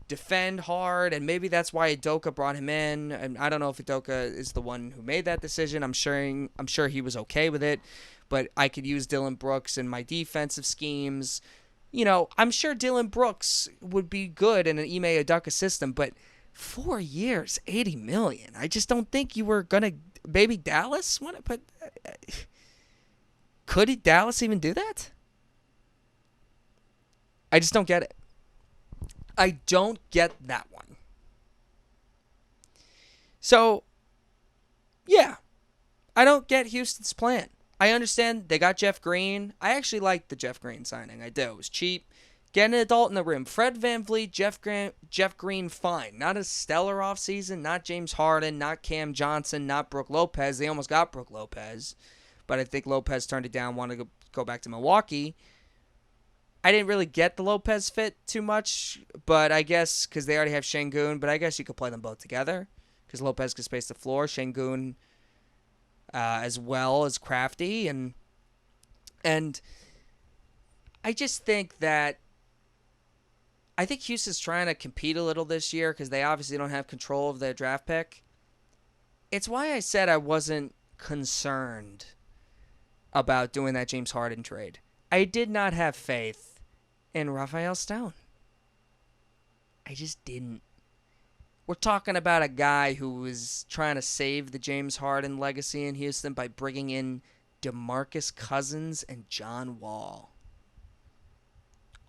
S1: defend hard, and maybe that's why Udoka brought him in. And I don't know if Udoka is the one who made that decision. I'm sure he was okay with it, but I could use Dillon Brooks in my defensive schemes. You know, I'm sure Dillon Brooks would be good in an Ime Udoka system, but 4 years, $80 million. I just don't think you were gonna. Maybe Dallas want it, but could Dallas even do that? I just don't get it. I don't get that one. So, yeah, I don't get Houston's plan. I understand they got Jeff Green. I actually liked the Jeff Green signing. I do. It was cheap. Get an adult in the rim. Fred VanVleet, Jeff Green, fine. Not a stellar offseason. Not James Harden. Not Cam Johnson. Not Brook Lopez. They almost got Brook Lopez. But I think Lopez turned it down, wanted to go back to Milwaukee. I didn't really get the Lopez fit too much, but I guess because they already have Şengün, but I guess you could play them both together because Lopez could space the floor. Şengün as well as Crafty. And I just think that I think Houston's trying to compete a little this year because they obviously don't have control of their draft pick. It's why I said I wasn't concerned about doing that James Harden trade. I did not have faith in Raphael Stone. I just didn't. We're talking about a guy who was trying to save the James Harden legacy in Houston by bringing in DeMarcus Cousins and John Wall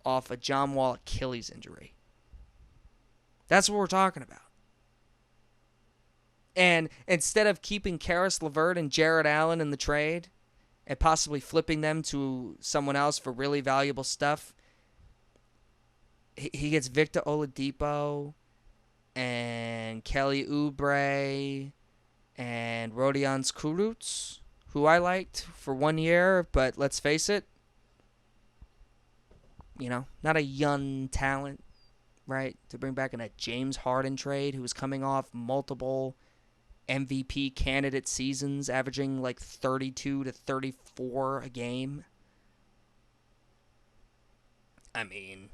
S1: off a John Wall Achilles injury. That's what we're talking about. And instead of keeping Karis LeVert and Jared Allen in the trade and possibly flipping them to someone else for really valuable stuff, he gets Victor Oladipo and Kelly Oubre and Rodion Kurucs, who I liked for 1 year, but let's face it, not a young talent, right? To bring back in a James Harden trade who was coming off multiple MVP candidate seasons, averaging like 32 to 34 a game. I mean,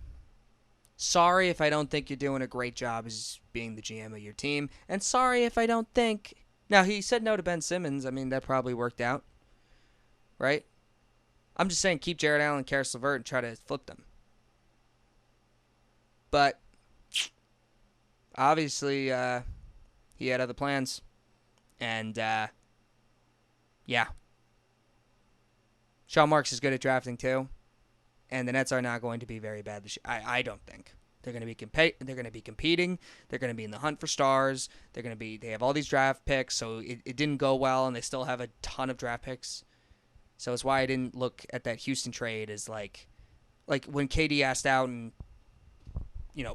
S1: sorry if I don't think you're doing a great job as being the GM of your team. And sorry if I don't think... Now, he said no to Ben Simmons. I mean, that probably worked out. Right? I'm just saying keep Jared Allen and Karis LeVert and try to flip them. But obviously, he had other plans. And, yeah. Sean Marks is good at drafting, too. And the Nets are not going to be very bad this year. I don't think. They're going to be competing. They're going to be in the hunt for stars. They have all these draft picks, so it didn't go well, and they still have a ton of draft picks. So it's why I didn't look at that Houston trade as like when KD asked out and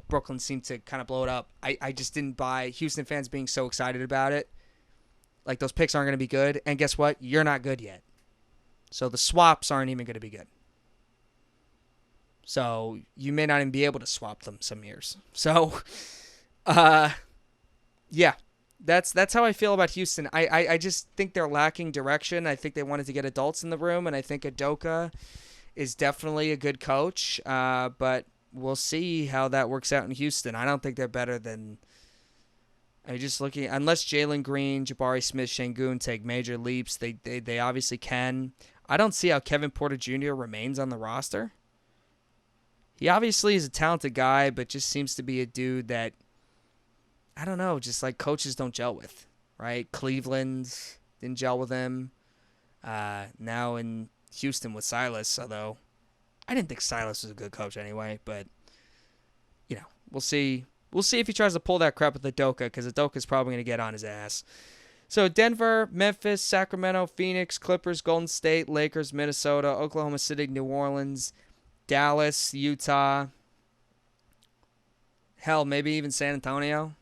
S1: Brooklyn seemed to kind of blow it up. I just didn't buy Houston fans being so excited about it. Like, those picks aren't going to be good, and guess what? You're not good yet. So the swaps aren't even going to be good. So you may not even be able to swap them some years. So, yeah, that's how I feel about Houston. I just think they're lacking direction. I think they wanted to get adults in the room, and I think Udoka is definitely a good coach. But we'll see how that works out in Houston. I don't think they're better than... I'm just looking... Unless Jalen Green, Jabari Smith, Şengün take major leaps, they obviously can. I don't see how Kevin Porter Jr. remains on the roster. He obviously is a talented guy, but just seems to be a dude that, I don't know, just like coaches don't gel with, right? Cleveland didn't gel with him. Now in Houston with Silas, although I didn't think Silas was a good coach anyway, but, we'll see. We'll see if he tries to pull that crap with Udoka, because Udoka's probably going to get on his ass. So Denver, Memphis, Sacramento, Phoenix, Clippers, Golden State, Lakers, Minnesota, Oklahoma City, New Orleans, Dallas, Utah. Hell, maybe even San Antonio.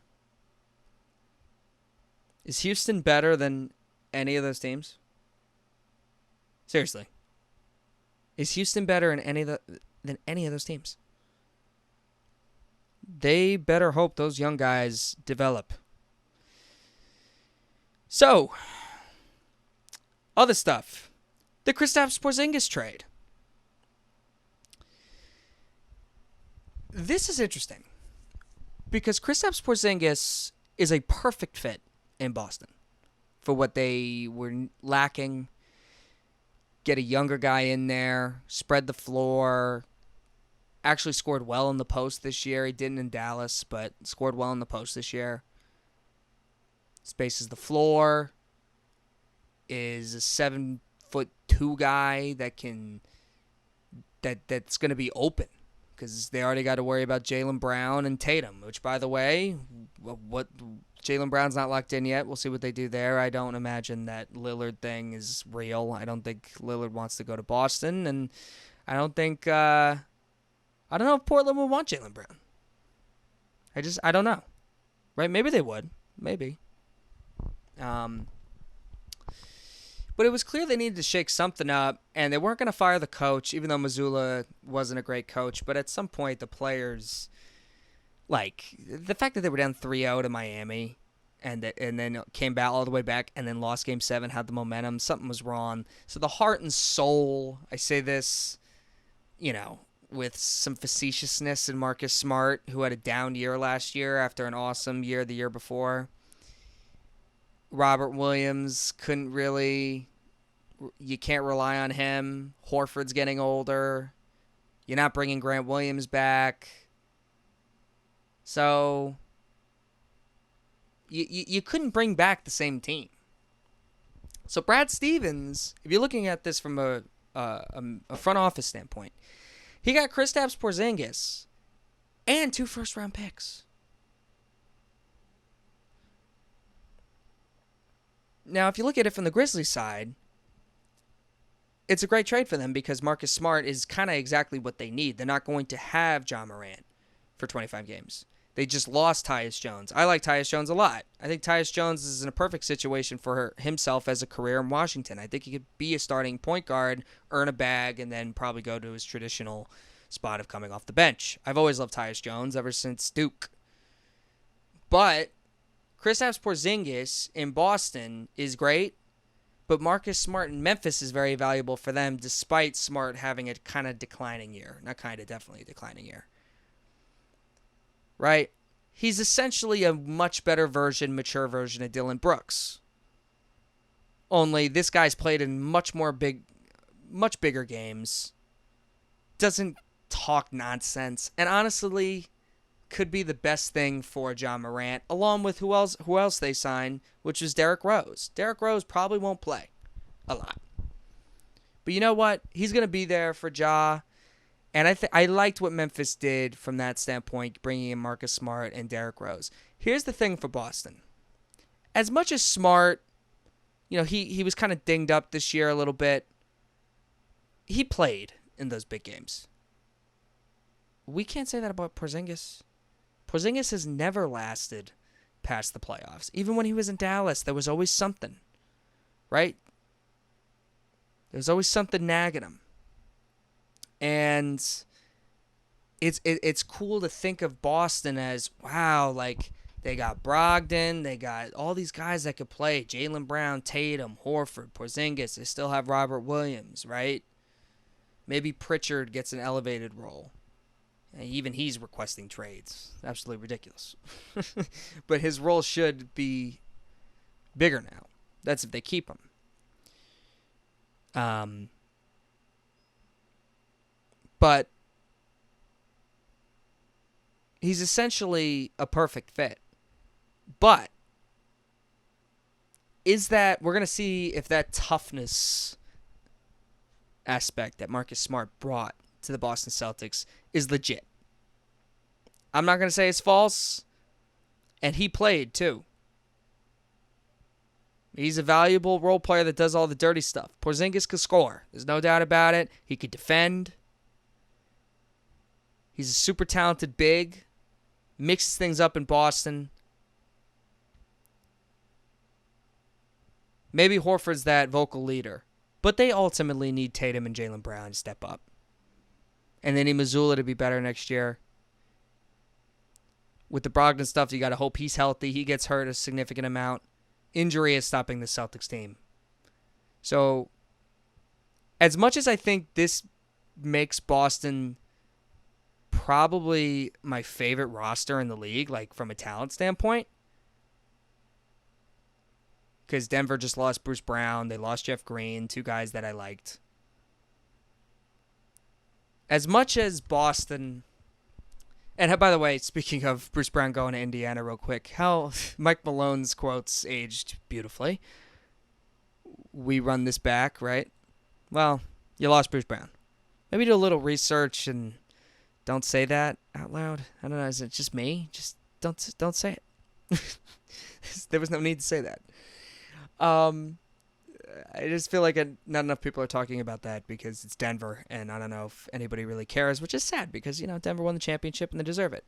S1: Is Houston better than any of those teams? Seriously. Is Houston better than any of those teams? They better hope those young guys develop. So, other stuff. The Kristaps Porzingis trade. This is interesting because Kristaps Porzingis is a perfect fit in Boston for what they were lacking. Get a younger guy in there, spread the floor. Actually scored well in the post this year. He didn't in Dallas, but scored well in the post this year. Spaces the floor. Is a 7'2" guy that's going to be open, because they already got to worry about Jaylen Brown and Tatum, which, by the way, what Jaylen Brown's not locked in yet. We'll see what they do there. I don't imagine that Lillard thing is real. I don't think Lillard wants to go to Boston, and I don't think I don't know if Portland would want Jaylen Brown. I don't know. Right? Maybe they would. Maybe. But it was clear they needed to shake something up, and they weren't going to fire the coach, even though Mazzulla wasn't a great coach. But at some point, the players, like, the fact that they were down 3-0 to Miami and then came back all the way back and then lost Game 7, had the momentum, something was wrong. So the heart and soul, I say this, with some facetiousness in Marcus Smart, who had a down year last year after an awesome year the year before. Robert Williams couldn't really... You can't rely on him. Horford's getting older. You're not bringing Grant Williams back. So you couldn't bring back the same team. So Brad Stevens, if you're looking at this from a front office standpoint, he got Kristaps Porzingis and 2 first-round picks. Now, if you look at it from the Grizzlies side, it's a great trade for them because Marcus Smart is kind of exactly what they need. They're not going to have John Morant for 25 games. They just lost Tyus Jones. I like Tyus Jones a lot. I think Tyus Jones is in a perfect situation for himself as a career in Washington. I think he could be a starting point guard, earn a bag, and then probably go to his traditional spot of coming off the bench. I've always loved Tyus Jones ever since Duke. But Kristaps Porzingis in Boston is great, but Marcus Smart in Memphis is very valuable for them, despite Smart having a kind of declining year. Not kind of, definitely a declining year. Right? He's essentially a much better version, mature version of Dylan Brooks. Only this guy's played in much bigger games. Doesn't talk nonsense. And honestly, could be the best thing for John Morant, along with who else they signed, which was Derrick Rose. Derrick Rose probably won't play a lot. But you know what? He's going to be there for Ja. And I liked what Memphis did from that standpoint, bringing in Marcus Smart and Derrick Rose. Here's the thing for Boston. As much as Smart, he was kind of dinged up this year a little bit, he played in those big games. We can't say that about Porzingis. Porzingis has never lasted past the playoffs. Even when he was in Dallas, there was always something, right? There was always something nagging him. And it's cool to think of Boston as, wow, like they got Brogdon, they got all these guys that could play. Jaylen Brown, Tatum, Horford, Porzingis. They still have Robert Williams, right? Maybe Pritchard gets an elevated role. And even he's requesting trades. Absolutely ridiculous. But his role should be bigger now. That's if they keep him. But he's essentially a perfect fit. But is that, we're going to see if that toughness aspect that Marcus Smart brought to the Boston Celtics is legit. I'm not going to say it's false, and he played too. He's a valuable role player that does all the dirty stuff. Porzingis could score. There's no doubt about it. He could defend. He's a super talented big. Mixes things up in Boston. Maybe Horford's that vocal leader. But they ultimately need Tatum and Jaylen Brown to step up. And they need Mazzulla to be better next year. With the Brogdon stuff, you got to hope he's healthy. He gets hurt a significant amount. Injury is stopping the Celtics team. So, as much as I think this makes Boston probably my favorite roster in the league, like from a talent standpoint, because Denver just lost Bruce Brown, they lost Jeff Green, two guys that I liked. As much as Boston... And by the way, speaking of Bruce Brown going to Indiana real quick, how Mike Malone's quotes aged beautifully. We run this back, right? Well, you lost Bruce Brown. Maybe do a little research and don't say that out loud. I don't know. Is it just me? Just don't say it. There was no need to say that. I just feel like not enough people are talking about that because it's Denver, and I don't know if anybody really cares, which is sad because, Denver won the championship and they deserve it.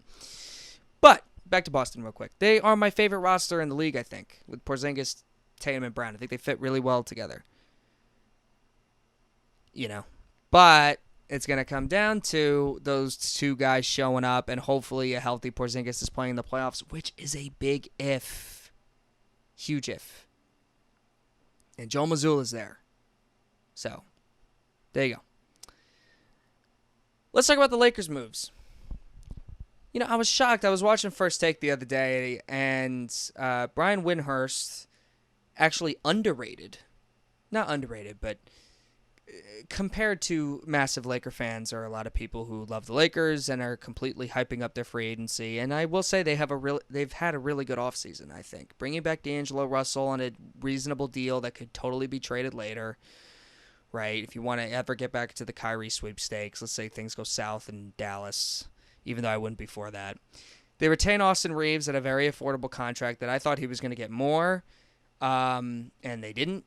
S1: But, back to Boston real quick. They are my favorite roster in the league, I think, with Porzingis, Tatum, and Brown. I think they fit really well together. But it's going to come down to those two guys showing up, and hopefully a healthy Porzingis is playing in the playoffs, which is a big if. Huge if. And Joe Mazzulla's there. So, there you go. Let's talk about the Lakers' moves. I was shocked. I was watching First Take the other day, and Brian Windhorst actually underrated. Not underrated, but compared to massive Laker fans or a lot of people who love the Lakers and are completely hyping up their free agency. And I will say they've had a really good offseason, I think. Bringing back D'Angelo Russell on a reasonable deal that could totally be traded later, right? If you want to ever get back to the Kyrie sweepstakes, let's say things go south in Dallas, even though I wouldn't be for that. They retain Austin Reeves at a very affordable contract that I thought he was going to get more, and they didn't.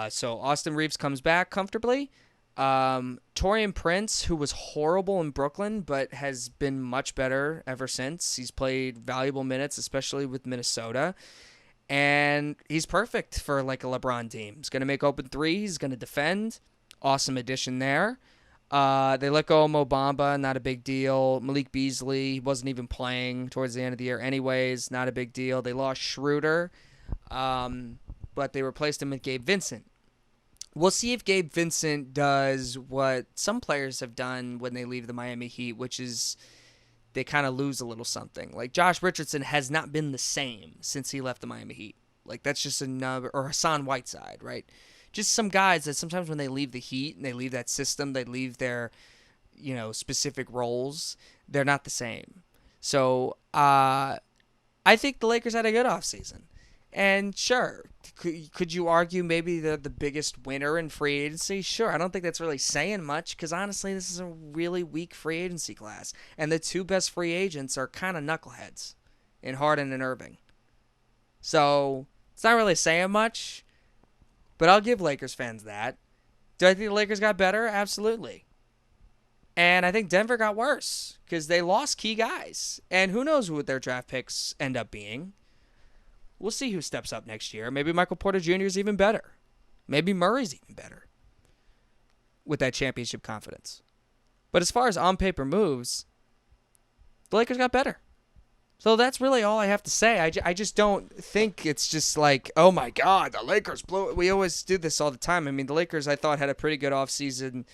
S1: So Austin Reeves comes back comfortably. Taurean Prince, who was horrible in Brooklyn, but has been much better ever since. He's played valuable minutes, especially with Minnesota. And he's perfect for like a LeBron team. He's going to make open threes. He's going to defend. Awesome addition there. They let go of Mo Bamba. Not a big deal. Malik Beasley, he wasn't even playing towards the end of the year anyways. Not a big deal. They lost Schroeder. But they replaced him with Gabe Vincent. We'll see if Gabe Vincent does what some players have done when they leave the Miami Heat, which is they kind of lose a little something. Like Josh Richardson has not been the same since he left the Miami Heat. Like that's just another, or Hassan Whiteside, right? Just some guys that sometimes when they leave the Heat and they leave that system, they leave their, specific roles, they're not the same. So I think the Lakers had a good offseason. And sure, could you argue maybe they're the biggest winner in free agency? Sure, I don't think that's really saying much because honestly, this is a really weak free agency class. And the two best free agents are kind of knuckleheads in Harden and Irving. So it's not really saying much, but I'll give Lakers fans that. Do I think the Lakers got better? Absolutely. And I think Denver got worse because they lost key guys. And who knows what their draft picks end up being. We'll see who steps up next year. Maybe Michael Porter Jr. is even better. Maybe Murray's even better with that championship confidence. But as far as on-paper moves, the Lakers got better. So that's really all I have to say. I just don't think it's just like, oh my God, the Lakers blew it. We always do this all the time. I mean, the Lakers, I thought, had a pretty good offseason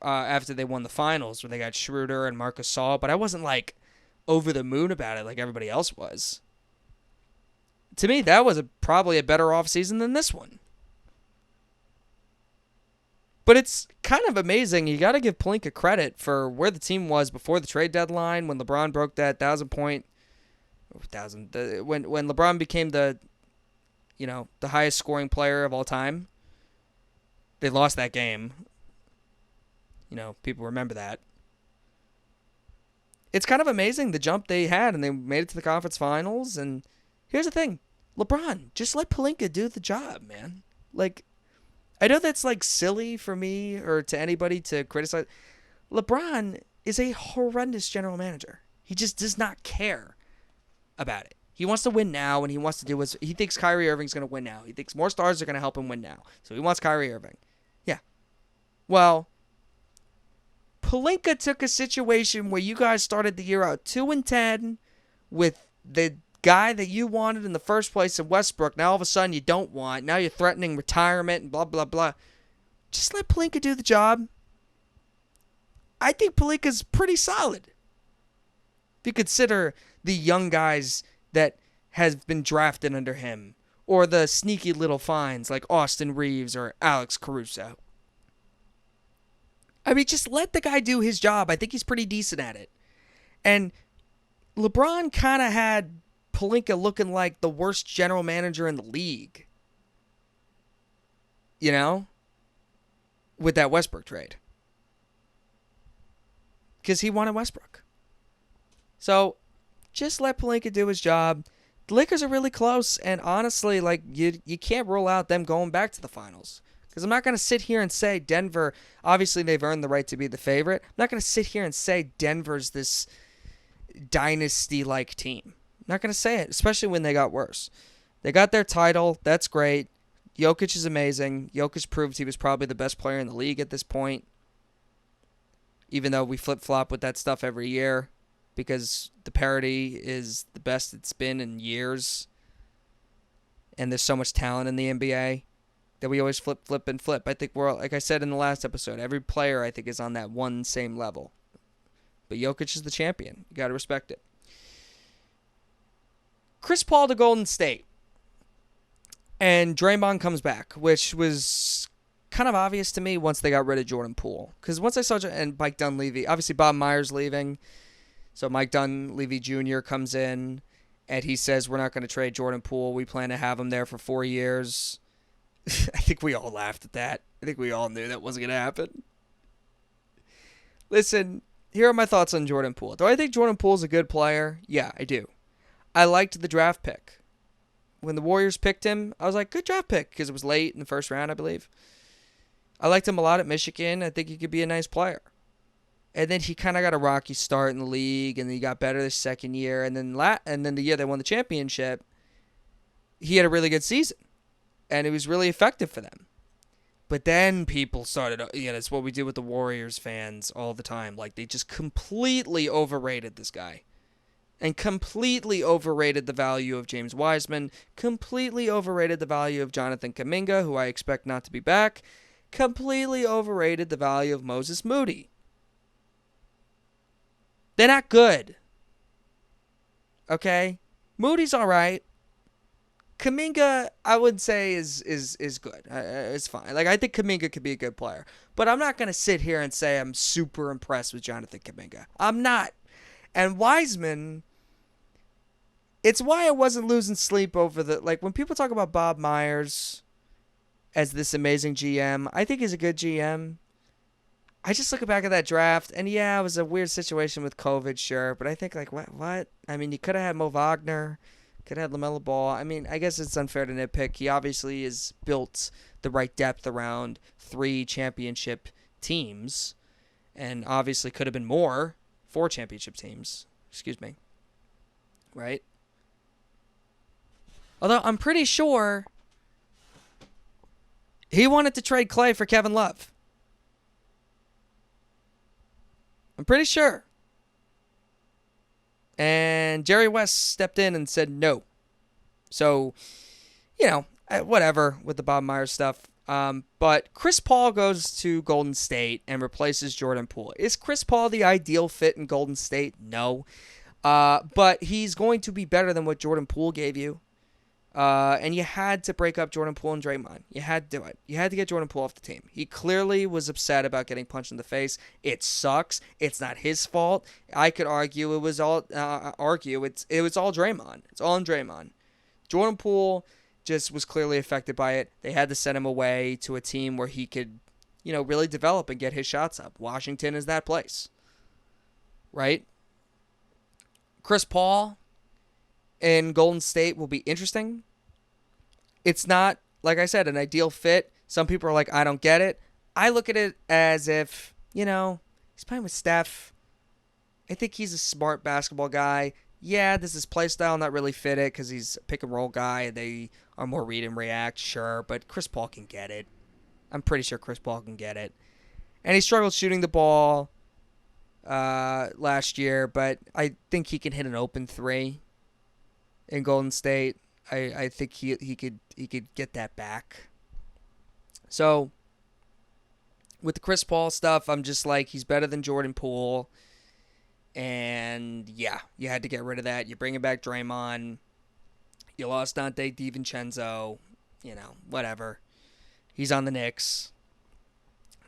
S1: after they won the finals where they got Schroeder and Marc Gasol. But I wasn't like over the moon about it like everybody else was. To me, that was probably a better offseason than this one. But it's kind of amazing. You got to give Pelinka credit for where the team was before the trade deadline when LeBron broke that 1,000-point when LeBron became the highest scoring player of all time. They lost that game. People remember that. It's kind of amazing the jump they had, and they made it to the conference finals. And here's the thing. LeBron, just let Pelinka do the job, man. Like, I know that's like silly for me or to anybody to criticize. LeBron is a horrendous general manager. He just does not care about it. He wants to win now, and he wants to do what he thinks Kyrie Irving's going to win now. He thinks more stars are going to help him win now. So he wants Kyrie Irving. Yeah. Well, Pelinka took a situation where you guys started the year out 2-10 with the guy that you wanted in the first place in Westbrook. Now all of a sudden you don't want. Now you're threatening retirement and blah, blah, blah. Just let Pelinka do the job. I think Pelinka's pretty solid. If you consider the young guys that have been drafted under him, or the sneaky little finds like Austin Reeves or Alex Caruso. I mean, just let the guy do his job. I think he's pretty decent at it. And LeBron kind of had Pelinka looking like the worst general manager in the league. With that Westbrook trade. Because he wanted Westbrook. So, just let Pelinka do his job. The Lakers are really close, and honestly, like, you can't rule out them going back to the finals. Because I'm not going to sit here and say Denver, obviously they've earned the right to be the favorite. I'm not going to sit here and say Denver's this dynasty-like team. I'm not going to say it, especially when they got worse. They got their title. That's great. Jokic is amazing. Jokic proved he was probably the best player in the league at this point. Even though we flip-flop with that stuff every year. Because the parity is the best it's been in years. And there's so much talent in the NBA that we always flip. I think we're, like I said in the last episode, every player I think is on that one same level. But Jokic is the champion. You got to respect it. Chris Paul to Golden State. And Draymond comes back, which was kind of obvious to me once they got rid of Jordan Poole. Because once I saw, and Mike Dunleavy, obviously Bob Myers leaving. So Mike Dunleavy Jr. comes in, and he says, we're not going to trade Jordan Poole. We plan to have him there for 4 years. I think we all laughed at that. I think we all knew that wasn't going to happen. Listen, here are my thoughts on Jordan Poole. Do I think Jordan Poole's a good player? Yeah, I do. I liked the draft pick. When the Warriors picked him, I was like, good draft pick, because it was late in the first round, I believe. I liked him a lot at Michigan. I think he could be a nice player. And then he kind of got a rocky start in the league, and he got better the second year. And then the year they won the championship, he had a really good season. And it was really effective for them. But then people started, it's what we do with the Warriors fans all the time. Like, they just completely overrated this guy. And completely overrated the value of James Wiseman. Completely overrated the value of Jonathan Kuminga, who I expect not to be back. Completely overrated the value of Moses Moody. They're not good. Okay? Moody's all right. Kuminga, I would say, is good. It's fine. Like, I think Kuminga could be a good player. But I'm not going to sit here and say I'm super impressed with Jonathan Kuminga. I'm not. And Wiseman, it's why I wasn't losing sleep over when people talk about Bob Myers as this amazing GM, I think he's a good GM. I just look back at that draft, and yeah, it was a weird situation with COVID, sure. But I think, what? I mean, you could have had Mo Wagner. Could have had LaMelo Ball. I mean, I guess it's unfair to nitpick. He obviously has built the right depth around 3 championship teams. And obviously could have been more. 4 championship teams. Excuse me. Right? Although I'm pretty sure he wanted to trade Clay for Kevin Love. I'm pretty sure. And Jerry West stepped in and said no. So, whatever with the Bob Myers stuff. But Chris Paul goes to Golden State and replaces Jordan Poole. Is Chris Paul the ideal fit in Golden State? No. But he's going to be better than what Jordan Poole gave you. And you had to break up Jordan Poole and Draymond. You had to do it. You had to get Jordan Poole off the team. He clearly was upset about getting punched in the face. It sucks. It's not his fault. I could argue it was all it was all Draymond. It's all on Draymond. Jordan Poole just was clearly affected by it. They had to send him away to a team where he could, really develop and get his shots up. Washington is that place, right? Chris Paul in Golden State will be interesting. It's not, like I said, an ideal fit. Some people are like, I don't get it. I look at it as if, he's playing with Steph. I think he's a smart basketball guy. Yeah, this is play style not really fit it because he's a pick and roll guy. They are more read and react, sure, but Chris Paul can get it. I'm pretty sure Chris Paul can get it. And he struggled shooting the ball last year, but I think he can hit an open three in Golden State. I think he could get that back. So with the Chris Paul stuff, I'm just like, he's better than Jordan Poole. And yeah, you had to get rid of that. You bring back Draymond. You lost Dante DiVincenzo. Whatever. He's on the Knicks.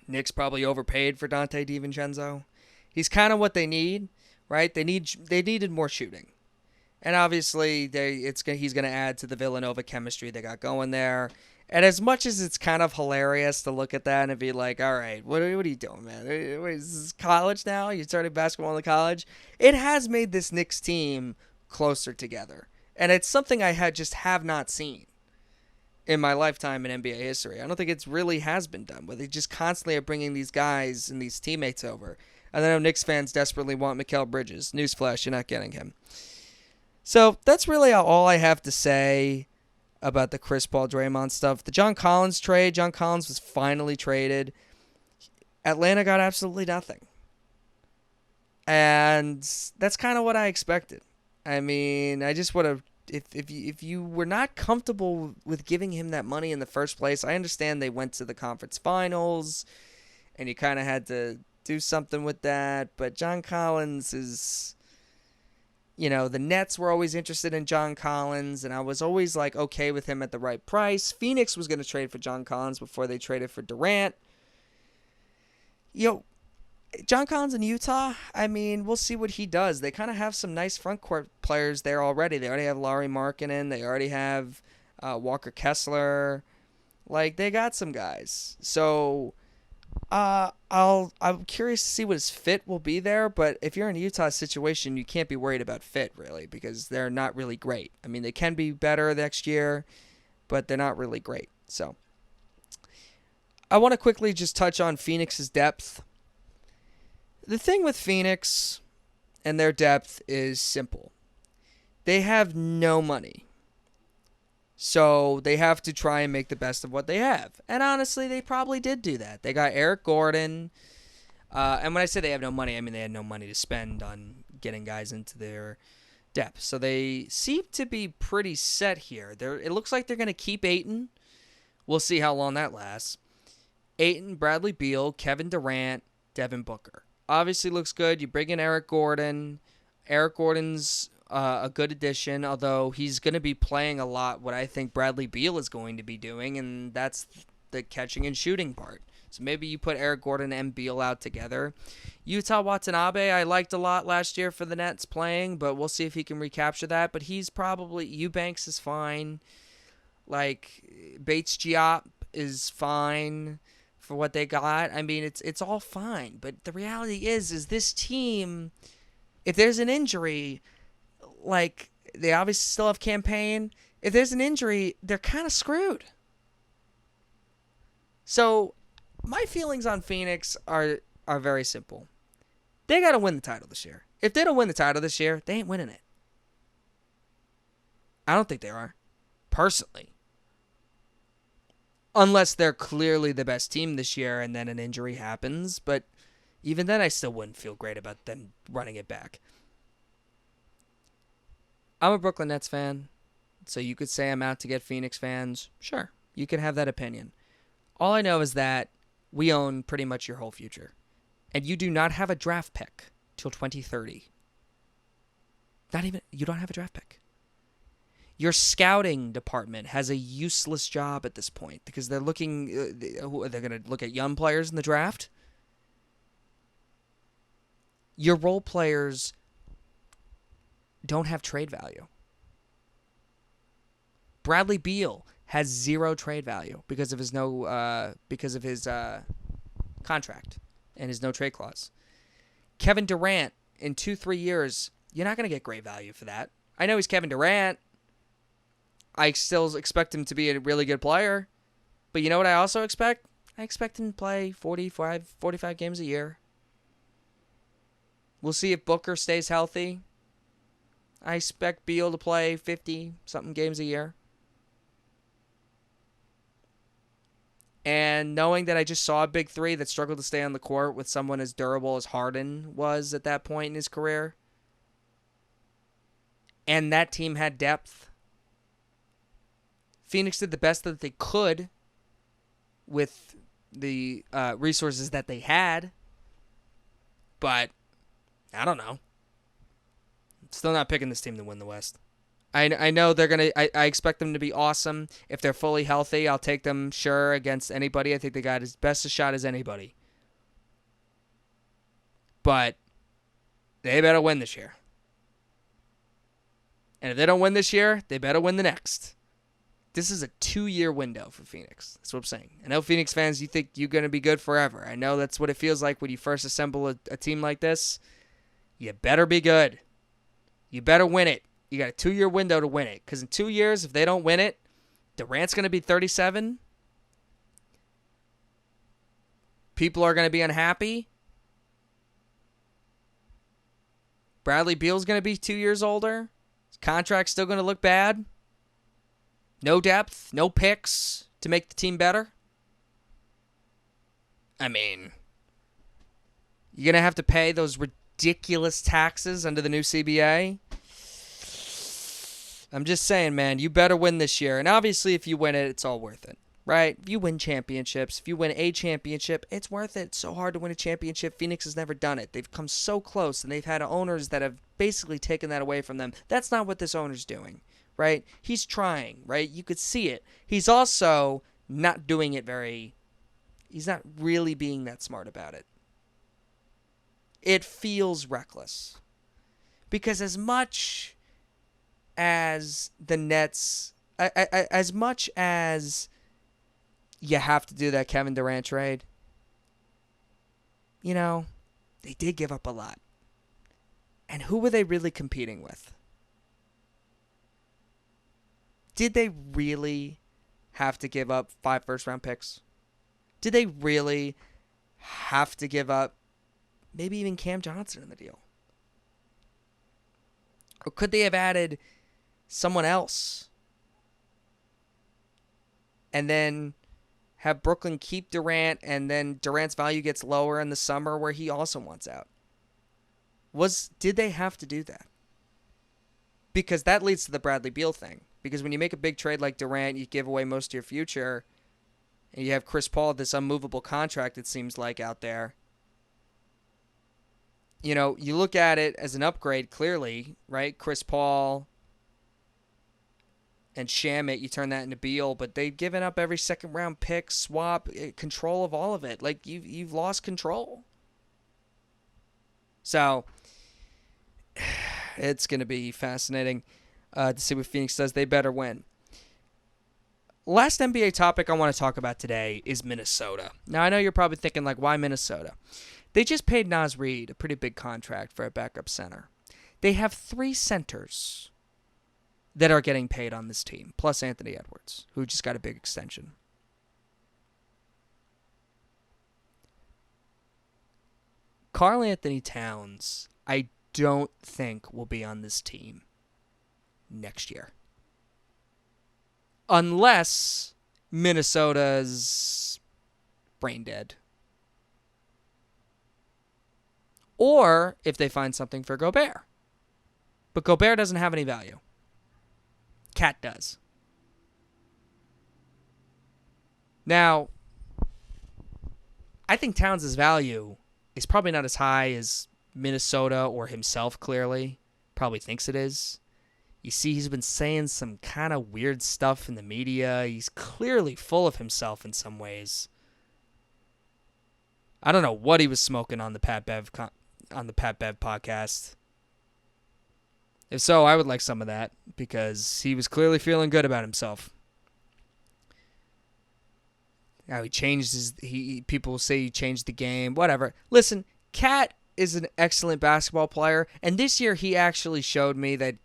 S1: Knicks probably overpaid for Dante DiVincenzo. He's kind of what they need, right? They needed more shooting. And obviously, he's going to add to the Villanova chemistry they got going there. And as much as it's kind of hilarious to look at that and be like, all right, what are you doing, man? Is this college now? You started basketball in the college? It has made this Knicks team closer together. And it's something I have not seen in my lifetime in NBA history. I don't think it really has been done, where they just constantly are bringing these guys and these teammates over. And I know Knicks fans desperately want Mikal Bridges. Newsflash, you're not getting him. So that's really all I have to say about the Chris Paul Draymond stuff. The John Collins trade, John Collins was finally traded. Atlanta got absolutely nothing. And that's kind of what I expected. I mean, I just would have, if you were not comfortable with giving him that money in the first place, I understand they went to the conference finals and you kind of had to do something with that. But John Collins is, the Nets were always interested in John Collins, and I was always like okay with him at the right price. Phoenix was going to trade for John Collins before they traded for Durant. John Collins in Utah, I mean, we'll see what he does. They kind of have some nice front court players there already. They already have Lauri Markkanen. They already have Walker Kessler. Like, they got some guys. So I'm curious to see what his fit will be there, but if you're in a Utah situation, you can't be worried about fit, really, because they're not really great. I mean, they can be better next year, but they're not really great. So I want to quickly just touch on Phoenix's depth. The thing with Phoenix and their depth is simple. They have no money. So they have to try and make the best of what they have. And honestly, they probably did do that. They got Eric Gordon. And when I say they have no money, I mean they had no money to spend on getting guys into their depth. So they seem to be pretty set here. It looks like they're going to keep Ayton. We'll see how long that lasts. Ayton, Bradley Beal, Kevin Durant, Devin Booker. Obviously looks good. You bring in Eric Gordon. Eric Gordon's a good addition, although he's going to be playing a lot what I think Bradley Beal is going to be doing, and that's the catching and shooting part. So maybe you put Eric Gordon and Beal out together. Yuta Watanabe I liked a lot last year for the Nets playing, but we'll see if he can recapture that. But he's probably, Eubanks is fine. Like, Bates Diop is fine for what they got. I mean, it's all fine. But the reality is this team, if there's an injury, like, they obviously still have campaign. If there's an injury, they're kind of screwed. So my feelings on Phoenix are very simple. They got to win the title this year. If they don't win the title this year, they ain't winning it. I don't think they are, personally. Unless they're clearly the best team this year and then an injury happens. But even then, I still wouldn't feel great about them running it back. I'm a Brooklyn Nets fan, so you could say I'm out to get Phoenix fans. Sure, you can have that opinion. All I know is that we own pretty much your whole future. And you do not have a draft pick till 2030. You don't have a draft pick. Your scouting department has a useless job at this point because they're looking. They're going to look at young players in the draft. Your role players don't have trade value. Bradley Beal has zero trade value because of his contract and his no trade clause. Kevin Durant in 2-3 years, you're not going to get great value for that. I know he's Kevin Durant. I still expect him to be a really good player. But you know what I also expect? I expect him to play 45 games a year. We'll see if Booker stays healthy. I expect Beal to play 50-something games a year. And knowing that I just saw a big three that struggled to stay on the court with someone as durable as Harden was at that point in his career, and that team had depth, Phoenix did the best that they could with the resources that they had, but I don't know. Still not picking this team to win the West. I know they're going to... I expect them to be awesome. If they're fully healthy, I'll take them, sure, against anybody. I think they got as best a shot as anybody. But they better win this year. And if they don't win this year, they better win the next. This is a 2-year window for Phoenix. That's what I'm saying. I know Phoenix fans, you think you're going to be good forever. I know that's what it feels like when you first assemble a team like this. You better be good. You better win it. You got a 2-year window to win it. Because in 2 years, if they don't win it, Durant's going to be 37. People are going to be unhappy. Bradley Beal's going to be 2 years older. His contract's still going to look bad. No depth, no picks to make the team better. I mean, you're going to have to pay those ridiculous taxes under the new CBA. I'm just saying, man, you better win this year. And obviously, if you win it, it's all worth it, right? If you win championships, if you win a championship, it's worth it. It's so hard to win a championship. Phoenix has never done it. They've come so close, and they've had owners that have basically taken that away from them. That's not what this owner's doing, right? He's trying, right? You could see it. He's also not doing it he's not really being that smart about it. It feels reckless. Because as much as the Nets, as much as you have to do that Kevin Durant trade, they did give up a lot. And who were they really competing with? Did they really have to give up 5 first-round picks? Did they really have to give up maybe even Cam Johnson in the deal? Or could they have added someone else and then have Brooklyn keep Durant, and then Durant's value gets lower in the summer where he also wants out? Did they have to do that? Because that leads to the Bradley Beal thing. Because when you make a big trade like Durant, you give away most of your future, and you have Chris Paul, this unmovable contract, it seems like, out there. You look at it as an upgrade, clearly, right? Chris Paul and Shamet, you turn that into Beal, but they've given up every second-round pick, swap, control of all of it. Like, you've lost control. So, it's going to be fascinating to see what Phoenix does. They better win. Last NBA topic I want to talk about today is Minnesota. Now, I know you're probably thinking, like, why Minnesota? They just paid Naz Reid a pretty big contract for a backup center. They have 3 centers that are getting paid on this team, plus Anthony Edwards, who just got a big extension. Karl Anthony Towns, I don't think will be on this team next year. Unless Minnesota's brain dead. Or if they find something for Gobert. But Gobert doesn't have any value. Cat does. Now, I think Towns' value is probably not as high as Minnesota or himself clearly probably thinks it is. You see, he's been saying some kind of weird stuff in the media. He's clearly full of himself in some ways. I don't know what he was smoking on the Pat Bev podcast. If so, I would like some of that because he was clearly feeling good about himself. Now he changed people say he changed the game, whatever. Listen, Cat is an excellent basketball player, and this year he actually showed me that,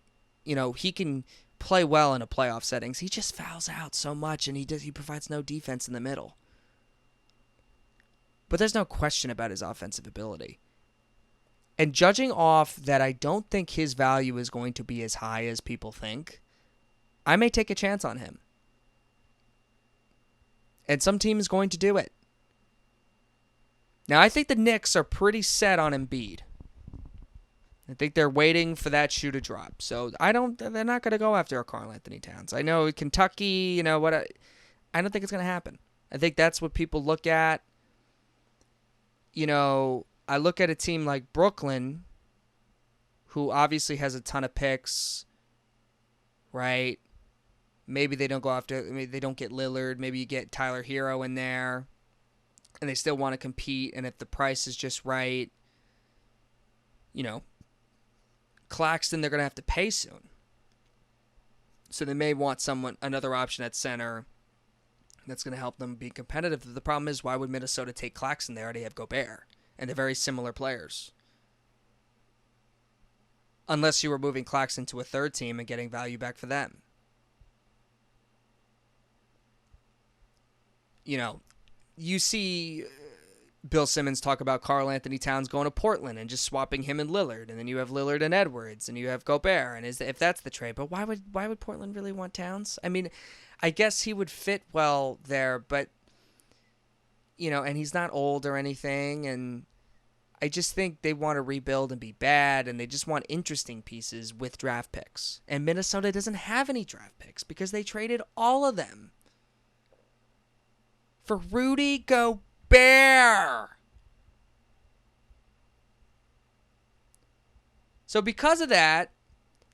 S1: he can play well in a playoff settings. He just fouls out so much, and he provides no defense in the middle. But there's no question about his offensive ability. And judging off that I don't think his value is going to be as high as people think, I may take a chance on him. And some team is going to do it. Now, I think the Knicks are pretty set on Embiid. I think they're waiting for that shoe to drop. So they're not going to go after Karl Anthony Towns. I know Kentucky, I don't think it's going to happen. I think that's what people look at. I look at a team like Brooklyn, who obviously has a ton of picks, right? Maybe they don't go after, they don't get Lillard. Maybe you get Tyler Hero in there, and they still want to compete. And if the price is just right, Claxton, they're going to have to pay soon. So they may want another option at center that's going to help them be competitive. The problem is, why would Minnesota take Claxton? They already have Gobert, and they're very similar players. Unless you were moving Claxton to a third team and getting value back for them. You see Bill Simmons talk about Karl Anthony Towns going to Portland and just swapping him and Lillard, and then you have Lillard and Edwards, and you have Gobert, and if that's the trade. But why would Portland really want Towns? I guess he would fit well there, but and he's not old or anything, and I just think they want to rebuild and be bad, and they just want interesting pieces with draft picks. And Minnesota doesn't have any draft picks because they traded all of them for Rudy Gobert. So because of that,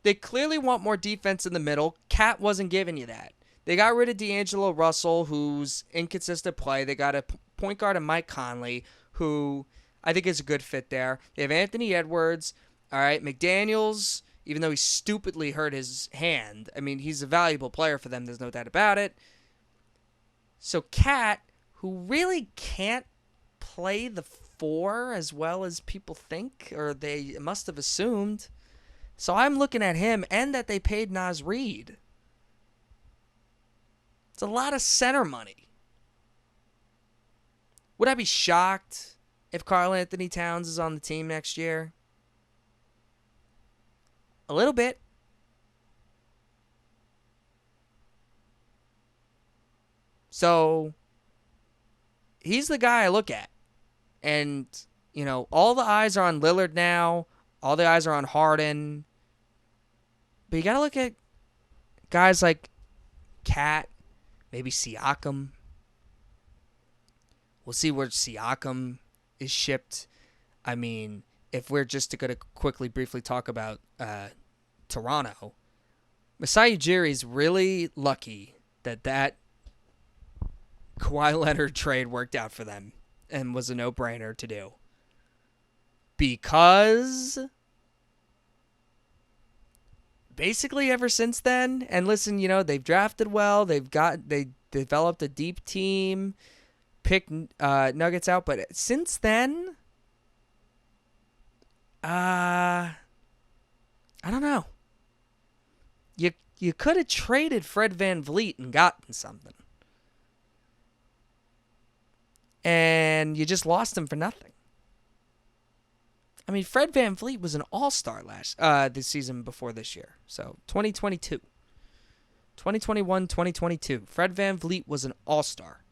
S1: they clearly want more defense in the middle. Cat wasn't giving you that. They got rid of D'Angelo Russell, who's inconsistent play. They got a point guard in Mike Conley, who I think is a good fit there. They have Anthony Edwards. All right, McDaniels, even though he stupidly hurt his hand, he's a valuable player for them. There's no doubt about it. So Cat, who really can't play the 4 as well as people think, or they must have assumed. So I'm looking at him, and that they paid Naz Reid. It's a lot of center money. Would I be shocked if Karl Anthony Towns is on the team next year? A little bit. So he's the guy I look at. And, all the eyes are on Lillard now. All the eyes are on Harden. But you got to look at guys like Cat, maybe Siakam. We'll see where Siakam is shipped. If we're just going to quickly, briefly talk about Toronto, Masai Ujiri's really lucky that Kawhi Leonard trade worked out for them and was a no-brainer to do. Because basically ever since then, and listen, they've drafted well, they developed a deep team, picked Nuggets out, but since then, I don't know. You could have traded Fred VanVleet and gotten something. And you just lost him for nothing. Fred VanVleet was an all-star this season before this year. So 2022. 2021, 2022. Fred VanVleet was an all-star.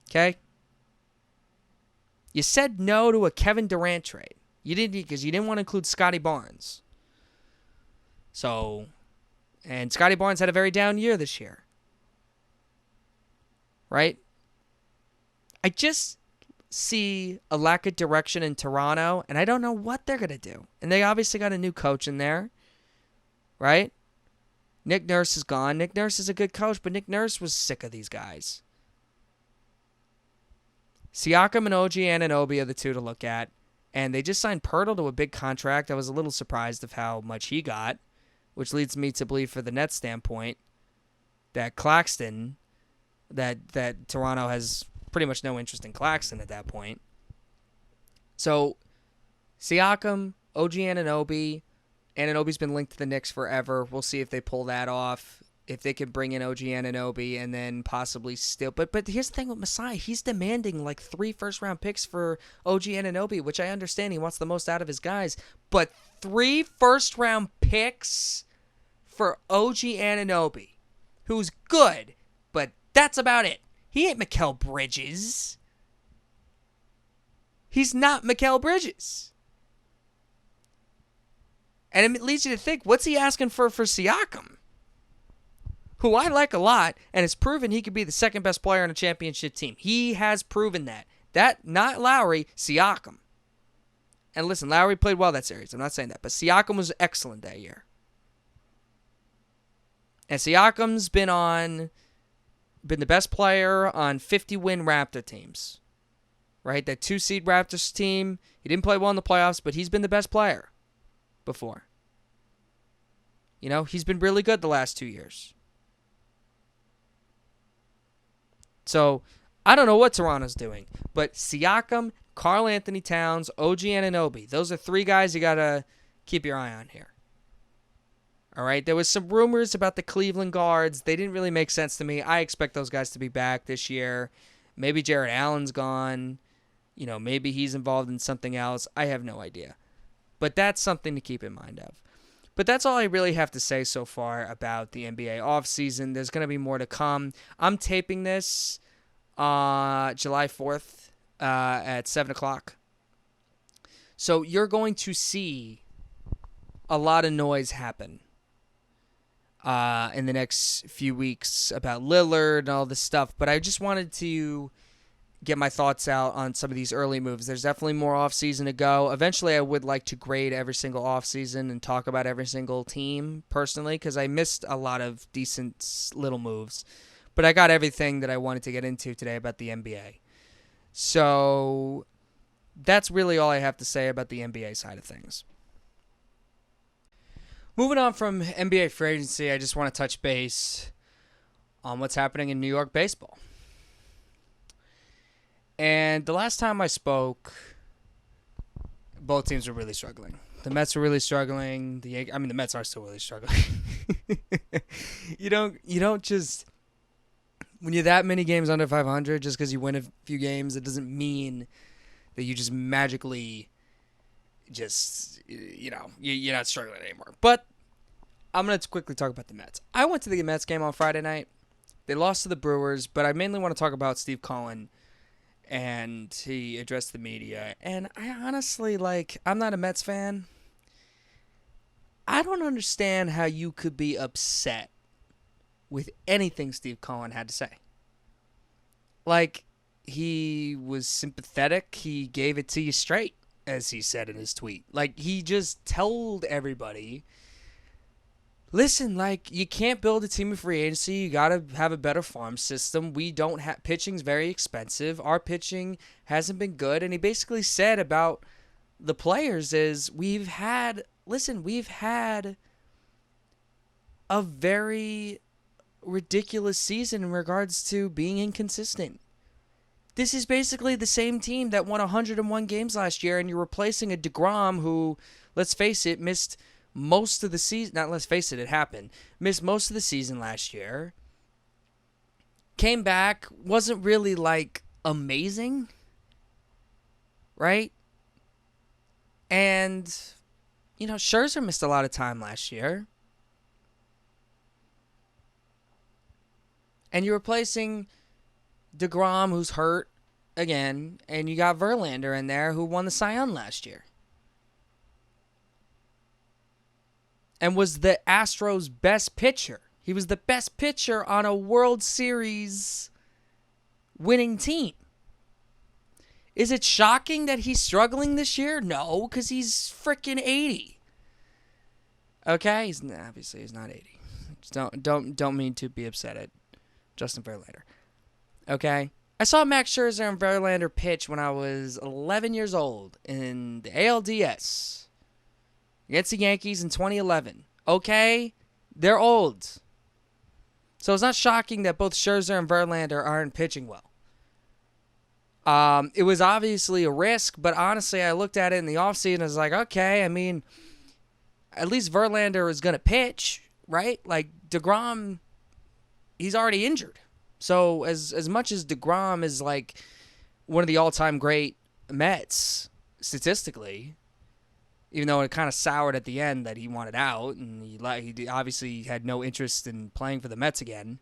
S1: Okay? You said no to a Kevin Durant trade. You didn't, because you didn't want to include Scotty Barnes. And Scotty Barnes had a very down year this year. Right? I just see a lack of direction in Toronto, and I don't know what they're going to do. And they obviously got a new coach in there. right? Nick Nurse is gone. Nick Nurse is a good coach, but Nick Nurse was sick of these guys. Siakam and OG Anunoby are the two to look at. And they just signed Pirtle to a big contract. I was a little surprised of how much he got, which leads me to believe for the Nets standpoint that Claxton, that Toronto has pretty much no interest in Claxton at that point. So Siakam, OG Anunoby. Anunoby's been linked to the Knicks forever. We'll see if they pull that off. If they can bring in OG Anunoby and then possibly still. But here's the thing with Masai. He's demanding like 3 first-round picks for OG Anunoby, which I understand he wants the most out of his guys. But 3 first-round picks for OG Anunoby, who's good, but that's about it. He ain't Mikal Bridges. He's not Mikal Bridges. And it leads you to think, what's he asking for Siakam? Who I like a lot, and has proven he could be the second best player on a championship team. He has proven that. That, not Lowry, Siakam. And listen, Lowry played well that series. I'm not saying that. But Siakam was excellent that year. And Siakam's been the best player on 50-win Raptor teams. Right? That 2-seed Raptors team. He didn't play well in the playoffs, but he's been the best player before. You know, he's been really good the last 2 years. So, I don't know what Toronto's doing, but Siakam, Karl Anthony Towns, OG Anunoby, those are 3 guys you got to keep your eye on here. All right, there was some rumors about the Cleveland guards. They didn't really make sense to me. I expect those guys to be back this year. Maybe Jarrett Allen's gone. You know, maybe he's involved in something else. I have no idea. But that's something to keep in mind of. But that's all I really have to say so far about the NBA offseason. There's going to be more to come. I'm taping this July 4th at 7 o'clock. So you're going to see a lot of noise happen in the next few weeks about Lillard and all this stuff. But I just wanted to get my thoughts out on some of these early moves. There's definitely more offseason to go. Eventually, I would like to grade every single offseason and talk about every single team personally because I missed a lot of decent little moves. But I got everything that I wanted to get into today about the NBA. So that's really all I have to say about the NBA side of things. Moving on from NBA free agency, I just want to touch base on what's happening in New York baseball. And the last time I spoke, both teams were really struggling. The Mets were really struggling. The Mets are still really struggling. You don't just, when you're that many games under 500, just because you win a few games, it doesn't mean that you just magically you're not struggling anymore. But I'm going to quickly talk about the Mets. I went to the Mets game on Friday night. They lost to the Brewers, but I mainly want to talk about Steve Cohen. And he addressed the media. And I honestly, I'm not a Mets fan. I don't understand how you could be upset with anything Steve Cohen had to say. He was sympathetic. He gave it to you straight, as he said in his tweet. He just told everybody, listen, you can't build a team of free agency. You got to have a better farm system. We don't have, pitching's very expensive. Our pitching hasn't been good. And he basically said about the players is we've had a very ridiculous season in regards to being inconsistent. This is basically the same team that won 101 games last year, and you're replacing a DeGrom who, let's face it, missed most of the season. Not let's face it, it happened. Missed most of the season last year. Came back, wasn't really amazing, right? And Scherzer missed a lot of time last year. And you're replacing DeGrom, who's hurt again, and you got Verlander in there, who won the Cy Young last year. And was the Astros' best pitcher. He was the best pitcher on a World Series winning team. Is it shocking that he's struggling this year? No, because he's freaking 80. Okay, obviously he's not 80. Just don't mean to be upset at Justin Verlander. Okay, I saw Max Scherzer and Verlander pitch when I was 11 years old in the ALDS against the Yankees in 2011. Okay, they're old, so it's not shocking that both Scherzer and Verlander aren't pitching well. It was obviously a risk, but honestly, I looked at it in the offseason and was like, okay, I mean, at least Verlander is going to pitch, right? Like, DeGrom, he's already injured. So as much as DeGrom is like one of the all-time great Mets statistically, even though it kind of soured at the end that he wanted out and he obviously had no interest in playing for the Mets again.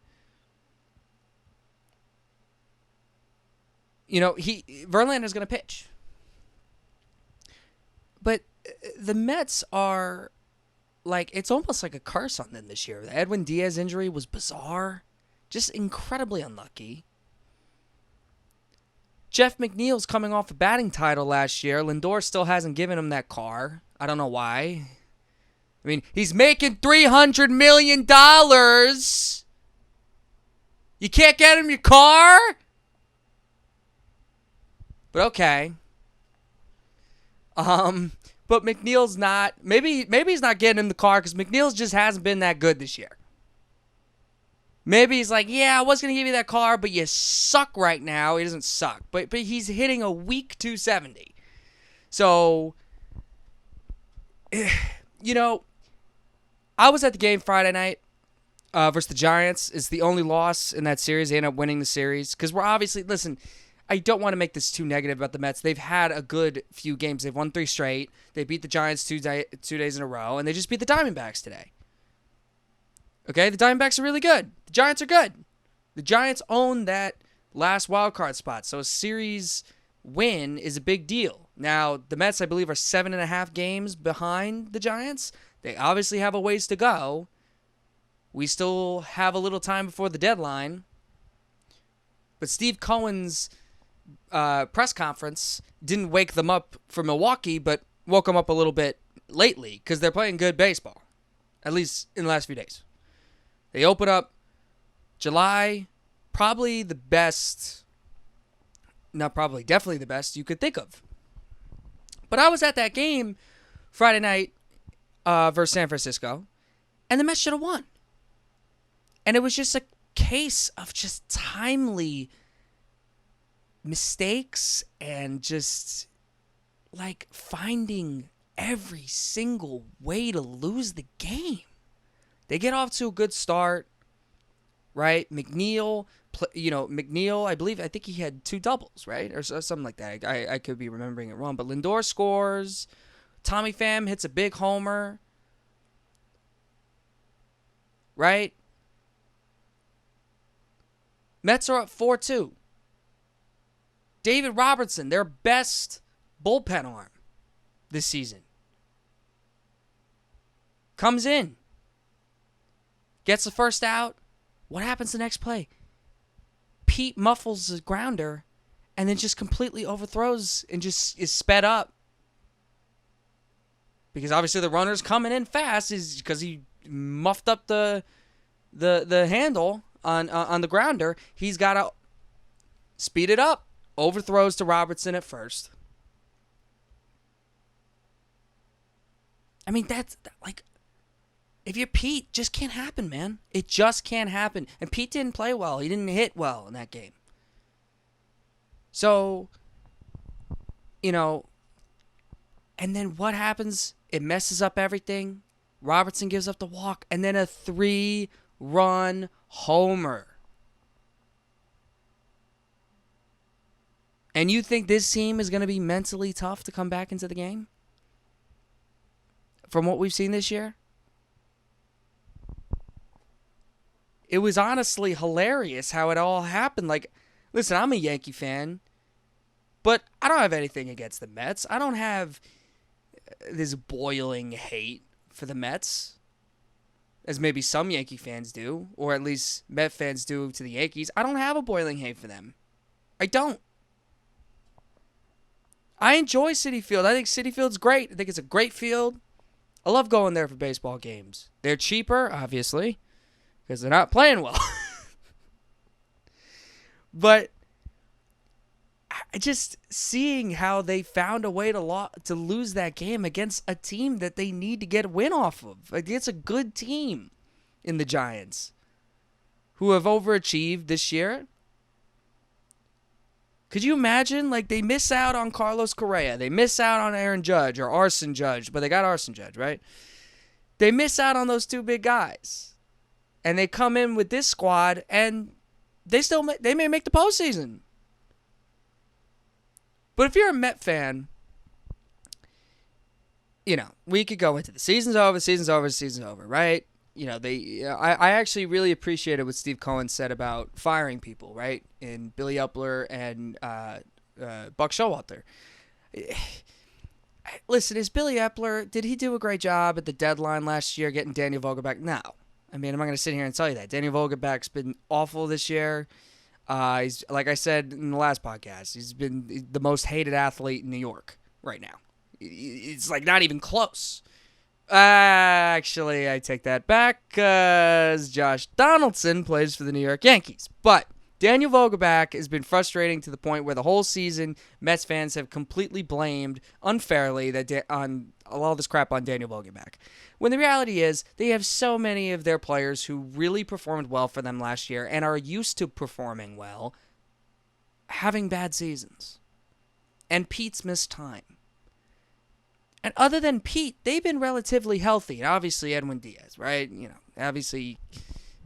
S1: You know, Verlander's going to pitch. But the Mets are like, it's almost like a curse on them this year. The Edwin Diaz injury was bizarre. Just incredibly unlucky. Jeff McNeil's coming off a batting title last year. Lindor still hasn't given him that car. I don't know why. I mean, he's making $300 million. You can't get him your car? But okay. But McNeil's not. Maybe he's not getting him the car because McNeil's just hasn't been that good this year. Maybe he's like, yeah, I was going to give you that car, but you suck right now. He doesn't suck. But he's hitting a weak 270. So, you know, I was at the game Friday night versus the Giants. It's the only loss in that series. They end up winning the series. Because we're obviously, listen, I don't want to make this too negative about the Mets. They've had a good few games. They've won 3 straight. They beat the Giants 2 days in a row. And they just beat the Diamondbacks today. Okay, the Diamondbacks are really good. The Giants are good. The Giants own that last wild card spot, so a series win is a big deal. Now, the Mets, I believe, are 7.5 games behind the Giants. They obviously have a ways to go. We still have a little time before the deadline. But Steve Cohen's press conference didn't wake them up for Milwaukee, but woke them up a little bit lately because they're playing good baseball, at least in the last few days. They open up July, probably the best, not probably, definitely the best you could think of. But I was at that game Friday night versus San Francisco, and the Mets should have won. And it was just a case of just timely mistakes and just like finding every single way to lose the game. They get off to a good start, right? McNeil, I think he had 2 doubles, right? Or something like that. I could be remembering it wrong. But Lindor scores. Tommy Pham hits a big homer, right? Mets are up 4-2. David Robertson, their best bullpen arm this season, comes in. Gets the first out. What happens the next play? Pete muffles the grounder and then just completely overthrows and just is sped up. Because obviously the runner's coming in fast is because he muffed up the handle on the grounder. He's got to speed it up. Overthrows to Robertson at first. I mean, that's like, if you're Pete, just can't happen, man. It just can't happen. And Pete didn't play well. He didn't hit well in that game. So, you know, and then what happens? It messes up everything. Robertson gives up the walk, and then a 3-run homer. And you think this team is going to be mentally tough to come back into the game? From what we've seen this year? It was honestly hilarious how it all happened. Like, listen, I'm a Yankee fan, but I don't have anything against the Mets. I don't have this boiling hate for the Mets, as maybe some Yankee fans do, or at least Met fans do to the Yankees. I don't have a boiling hate for them. I don't. I enjoy Citi Field. I think Citi Field's great. I think it's a great field. I love going there for baseball games. They're cheaper, obviously, because they're not playing well. But just seeing how they found a way to lose that game against a team that they need to get a win off of. Like, it's a good team in the Giants who have overachieved this year. Could you imagine? Like, they miss out on Carlos Correa. They miss out on Aaron Judge or Arson Judge, but they got Arson Judge, right? They miss out on those two big guys. And they come in with this squad, and they may make the postseason. But if you're a Met fan, we could go into the season's over, right? I actually really appreciated what Steve Cohen said about firing people, right? In Billy Upler and Buck Showalter. Listen, is Billy Upler, did he do a great job at the deadline last year getting Daniel Vogelbach? No. I mean, I'm not going to sit here and tell you that. Daniel Vogelbach's been awful this year. He's, like I said in the last podcast, he's been the most hated athlete in New York right now. It's like not even close. Actually, I take that back because Josh Donaldson plays for the New York Yankees. But Daniel Vogelbach has been frustrating to the point where the whole season Mets fans have completely blamed unfairly on all this crap on Daniel Vogelbach. When the reality is they have so many of their players who really performed well for them last year and are used to performing well having bad seasons. And Pete's missed time. And other than Pete, they've been relatively healthy. And obviously Edwin Diaz, right? Obviously.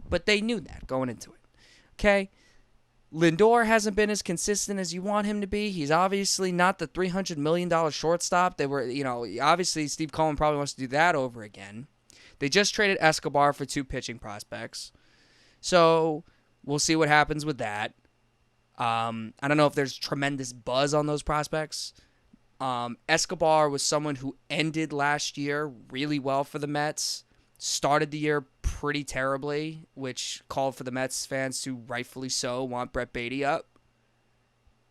S1: But they knew that going into it. Okay? Lindor hasn't been as consistent as you want him to be. He's obviously not the $300 million shortstop. They were, obviously Steve Cohen probably wants to do that over again. They just traded Escobar for 2 pitching prospects. So we'll see what happens with that. I don't know if there's tremendous buzz on those prospects. Escobar was someone who ended last year really well for the Mets. Started the year pretty terribly, which called for the Mets fans to rightfully so want Brett Beatty up.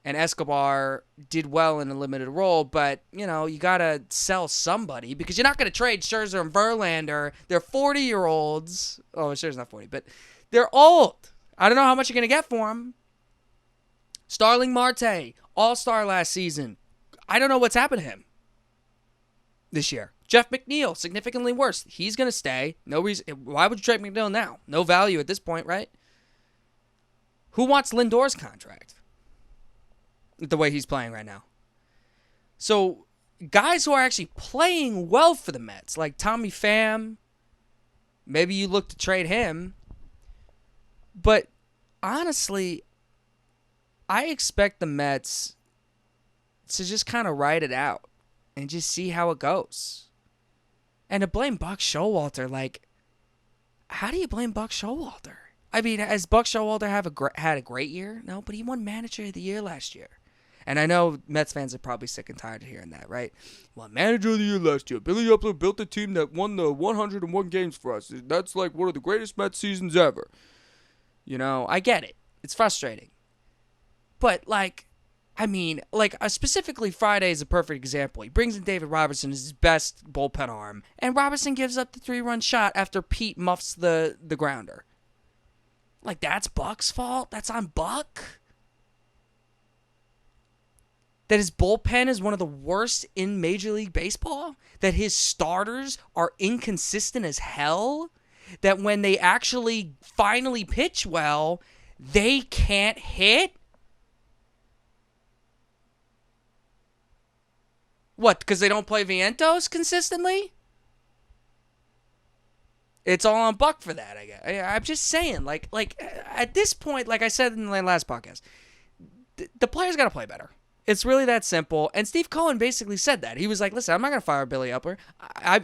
S1: And Escobar did well in a limited role, but, you got to sell somebody because you're not going to trade Scherzer and Verlander. They're 40-year-olds. Oh, Scherzer's not 40, but they're old. I don't know how much you're going to get for them. Starling Marte, all-star last season. I don't know what's happened to him this year. Jeff McNeil, significantly worse. He's going to stay. No reason. Why would you trade McNeil now? No value at this point, right? Who wants Lindor's contract? The way he's playing right now. So, guys who are actually playing well for the Mets, like Tommy Pham, maybe you look to trade him. But, honestly, I expect the Mets to just kind of ride it out and just see how it goes. And to blame Buck Showalter, how do you blame Buck Showalter? I mean, has Buck Showalter had a great year? No, but he won Manager of the Year last year. And I know Mets fans are probably sick and tired of hearing that, right? Well, Manager of the Year last year. Billy Upler built a team that won the 101 games for us. That's like one of the greatest Mets seasons ever. I get it. It's frustrating. But, specifically Friday is a perfect example. He brings in David Robertson as his best bullpen arm, and Robertson gives up the 3-run shot after Pete muffs the grounder. That's Buck's fault? That's on Buck? That his bullpen is one of the worst in Major League Baseball? That his starters are inconsistent as hell? That when they actually finally pitch well, they can't hit? What, because they don't play Vientos consistently? It's all on Buck for that, I guess. I'm just saying, at this point, like I said in the last podcast, the players got to play better. It's really that simple. And Steve Cohen basically said that. He was like, listen, I'm not going to fire Billy Upler.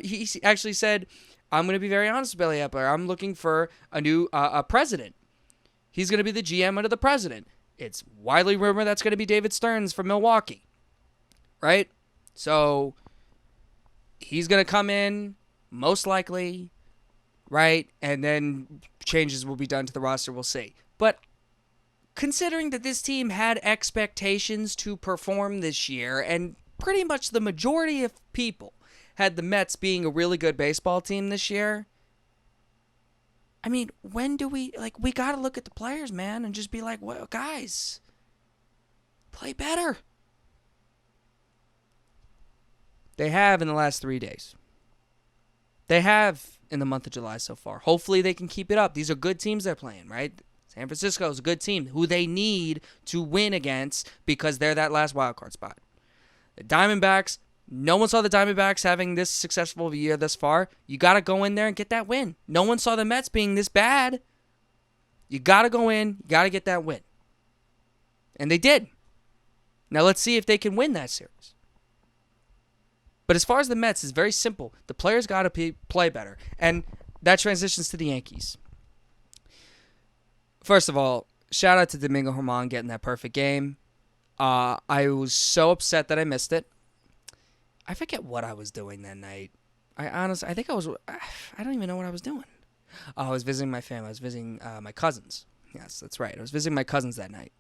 S1: He actually said, I'm going to be very honest with Billy Upler. I'm looking for a new president. He's going to be the GM under the president. It's widely rumored that's going to be David Stearns from Milwaukee. Right? So, he's going to come in, most likely, right? And then changes will be done to the roster, we'll see. But considering that this team had expectations to perform this year, and pretty much the majority of people had the Mets being a really good baseball team this year, I mean, when do we got to look at the players, man, and just be like, well, guys, play better. They have in the last 3 days. They have in the month of July so far. Hopefully they can keep it up. These are good teams they're playing, right? San Francisco is a good team who they need to win against because they're that last wild card spot. The Diamondbacks, no one saw the Diamondbacks having this successful of a year thus far. You got to go in there and get that win. No one saw the Mets being this bad. You got to go in, you got to get that win. And they did. Now let's see if they can win that series. But as far as the Mets, it's very simple. The players got to play better. And that transitions to the Yankees. First of all, shout out to Domingo Germán getting that perfect game. I was so upset that I missed it. I forget what I was doing that night. I don't even know what I was doing. I was visiting my family. I was visiting my cousins. Yes, that's right. I was visiting my cousins that night.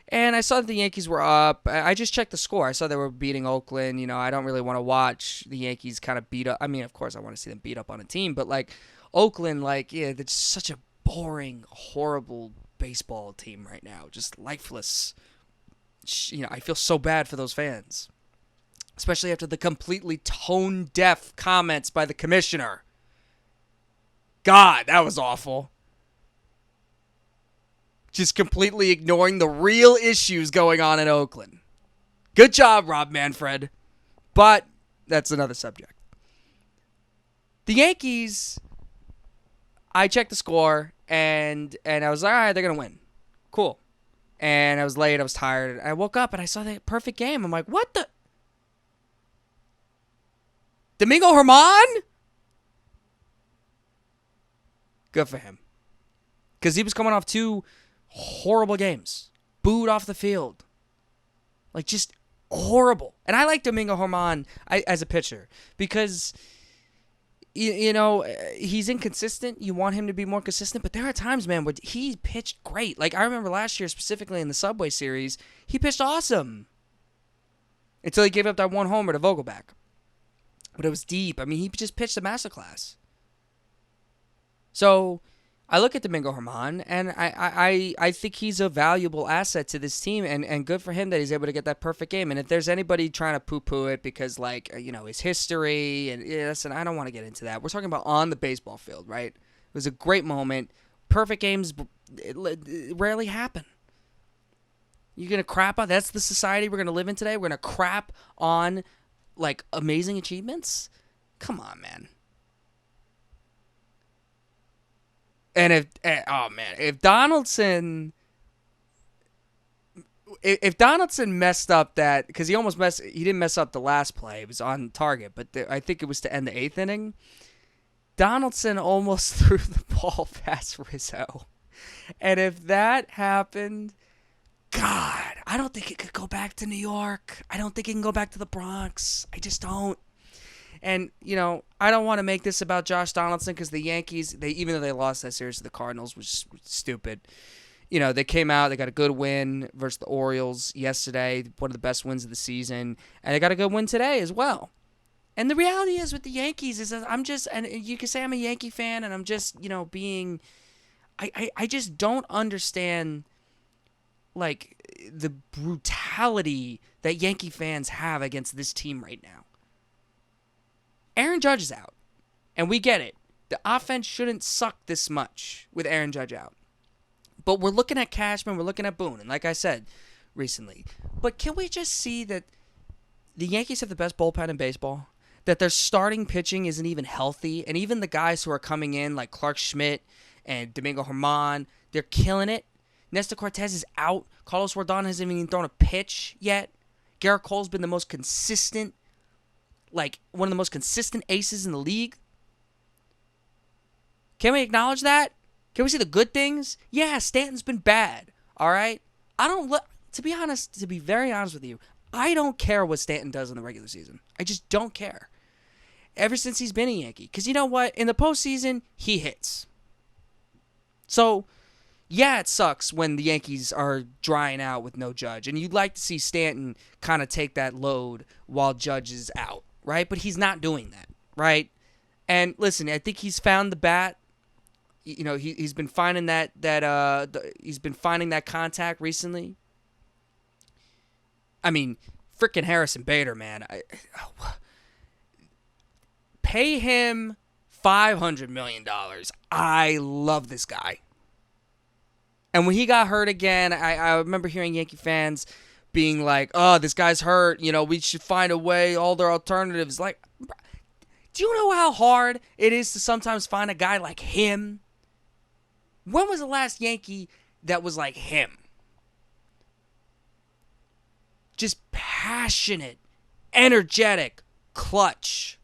S1: And I saw that the Yankees were up. I just checked the score. I saw they were beating Oakland. You know, I don't really want to watch the Yankees kind of beat up. I mean, of course, I want to see them beat up on a team. But, Oakland, they're just such a boring, horrible baseball team right now. Just lifeless. You know, I feel so bad for those fans. Especially after the completely tone-deaf comments by the commissioner. God, that was awful. Just completely ignoring the real issues going on in Oakland. Good job, Rob Manfred. But that's another subject. The Yankees, I checked the score, and I was like, all right, they're going to win. Cool. And I was late, I was tired. I woke up, and I saw the perfect game. I'm like, what the? Domingo Germán? Good for him. Because he was coming off 2 horrible games. Booed off the field. Just horrible. And I like Domingo Germán as a pitcher because, you know, he's inconsistent. You want him to be more consistent. But there are times, man, where he pitched great. I remember last year, specifically in the Subway Series, he pitched awesome. Until he gave up that 1 homer to Vogelback. But it was deep. I mean, he just pitched a masterclass. So I look at Domingo Germán, and I think he's a valuable asset to this team, and good for him that he's able to get that perfect game. And if there's anybody trying to poo-poo it because, his history, and listen, I don't want to get into that. We're talking about on the baseball field, right? It was a great moment. Perfect games rarely happen. You're going to crap on, that's the society we're going to live in today? We're going to crap on, amazing achievements? Come on, man. And if Donaldson messed up that, because he didn't mess up the last play, it was on target, but I think it was to end the 8th inning. Donaldson almost threw the ball past Rizzo, and if that happened, God, I don't think it could go back to New York. I don't think it can go back to the Bronx. I just don't. And, you know, I don't want to make this about Josh Donaldson because the Yankees, even though they lost that series to the Cardinals, which was stupid, you know, they came out, they got a good win versus the Orioles yesterday, one of the best wins of the season, and they got a good win today as well. And the reality is with the Yankees is that and you can say I'm a Yankee fan, and I'm just, you know, I just don't understand, the brutality that Yankee fans have against this team right now. Aaron Judge is out, and we get it. The offense shouldn't suck this much with Aaron Judge out. But we're looking at Cashman, we're looking at Boone, and like I said recently. But can we just see that the Yankees have the best bullpen in baseball? That their starting pitching isn't even healthy, and even the guys who are coming in, like Clark Schmidt and Domingo Germán, they're killing it. Nestor Cortez is out. Carlos Rodon hasn't even thrown a pitch yet. Garrett Cole's been the most consistent, one of the most consistent aces in the league. Can we acknowledge that? Can we see the good things? Yeah, Stanton's been bad, all right? To be very honest with you, I don't care what Stanton does in the regular season. I just don't care. Ever since he's been a Yankee. Because you know what? In the postseason, he hits. So, yeah, it sucks when the Yankees are drying out with no Judge. And you'd like to see Stanton kind of take that load while Judge is out. right? But he's not doing that, right? And listen, I think he's found the bat. You know, he's been finding he's been finding that contact recently. I mean, freaking Harrison Bader, man. Pay him $500 million. I love this guy. And when he got hurt again, I remember hearing Yankee fans being like, oh, this guy's hurt. You know, we should find a way. All their alternatives. Like, do you know how hard it is to sometimes find a guy like him? When was the last Yankee that was like him? Just passionate, energetic, clutch.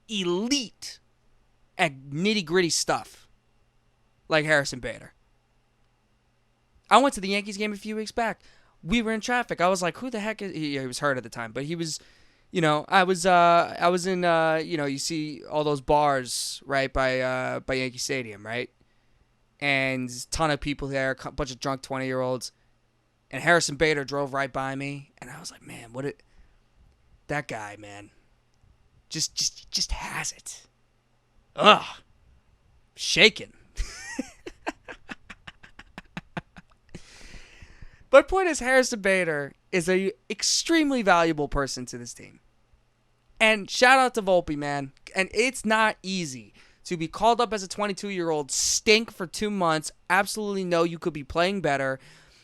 S1: Elite at nitty-gritty stuff. Like Harrison Bader. I went to the Yankees game a few weeks back. We were in traffic. I was like, who the heck is he? He was hurt at the time, but he was, you know, I was in, you know, you see all those bars, right, by Yankee Stadium, right? And a ton of people there, a bunch of drunk 20-year-olds. And Harrison Bader drove right by me, and I was like, man, that guy, man, just has it. Ugh. Shaking. But point is, Harrison Bader is a extremely valuable person to this team. And shout out to Volpe, man. And it's not easy to be called up as a 22-year-old, stink for 2 months, absolutely know you could be playing better,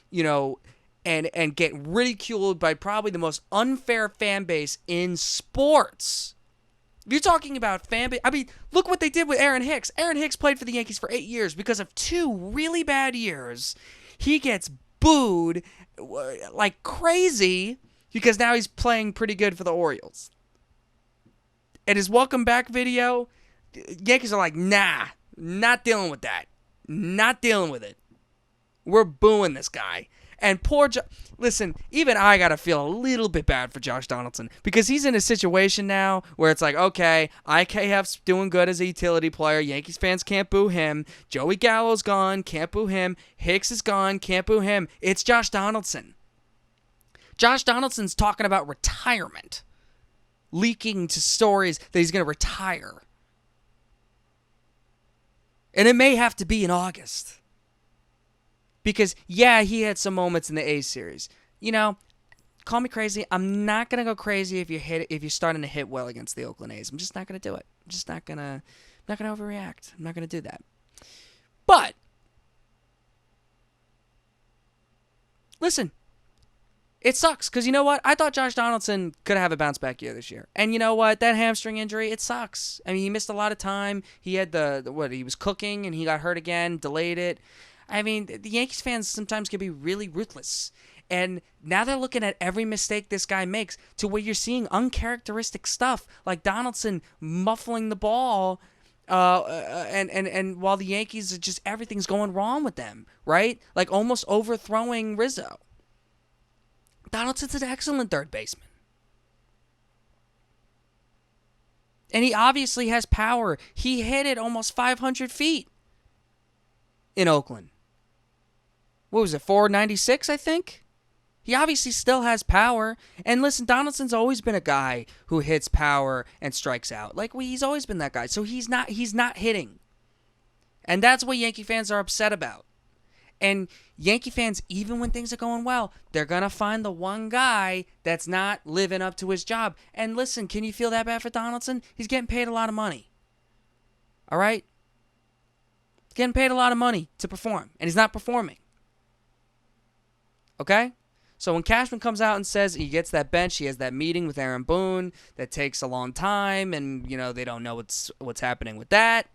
S1: you know, and get ridiculed by probably the most unfair fan base in sports. If you're talking about fan base, I mean, look what they did with Aaron Hicks. Aaron Hicks played for the Yankees for 8 years. Because of 2 really bad years, he gets booed like crazy because now he's playing pretty good for the Orioles. And his welcome back video, Yankees are like, nah, not dealing with that. Not dealing with it. We're booing this guy. And listen, even I got to feel a little bit bad for Josh Donaldson because he's in a situation now where it's like, okay, IKF's doing good as a utility player. Yankees fans can't boo him. Joey Gallo's gone, can't boo him. Hicks is gone, can't boo him. It's Josh Donaldson. Josh Donaldson's talking about retirement, leaking to stories that he's going to retire. And it may have to be in August. Because, yeah, he had some moments in the A's series. You know, call me crazy. I'm not going to go crazy if you're starting to hit well against the Oakland A's. I'm just not going to do it. I'm just not going to overreact. I'm not going to do that. But, listen, it sucks. Because you know what? I thought Josh Donaldson could have a bounce back year this year. And you know what? That hamstring injury, it sucks. I mean, he missed a lot of time. He had he was cooking and he got hurt again, delayed it. I mean, the Yankees fans sometimes can be really ruthless. And now they're looking at every mistake this guy makes to where you're seeing uncharacteristic stuff like Donaldson muffling the ball and while the Yankees are just everything's going wrong with them, right? Like almost overthrowing Rizzo. Donaldson's an excellent third baseman. And he obviously has power. He hit it almost 500 feet in Oakland. What was it, 496, I think? He obviously still has power. And listen, Donaldson's always been a guy who hits power and strikes out. Like, he's always been that guy. So he's not hitting. And that's what Yankee fans are upset about. And Yankee fans, even when things are going well, they're going to find the one guy that's not living up to his job. And listen, can you feel that bad for Donaldson? He's getting paid a lot of money. All right? He's getting paid a lot of money to perform. And he's not performing. Okay? So when Cashman comes out and says he gets that bench, he has that meeting with Aaron Boone that takes a long time, and, you know, they don't know what's happening with that.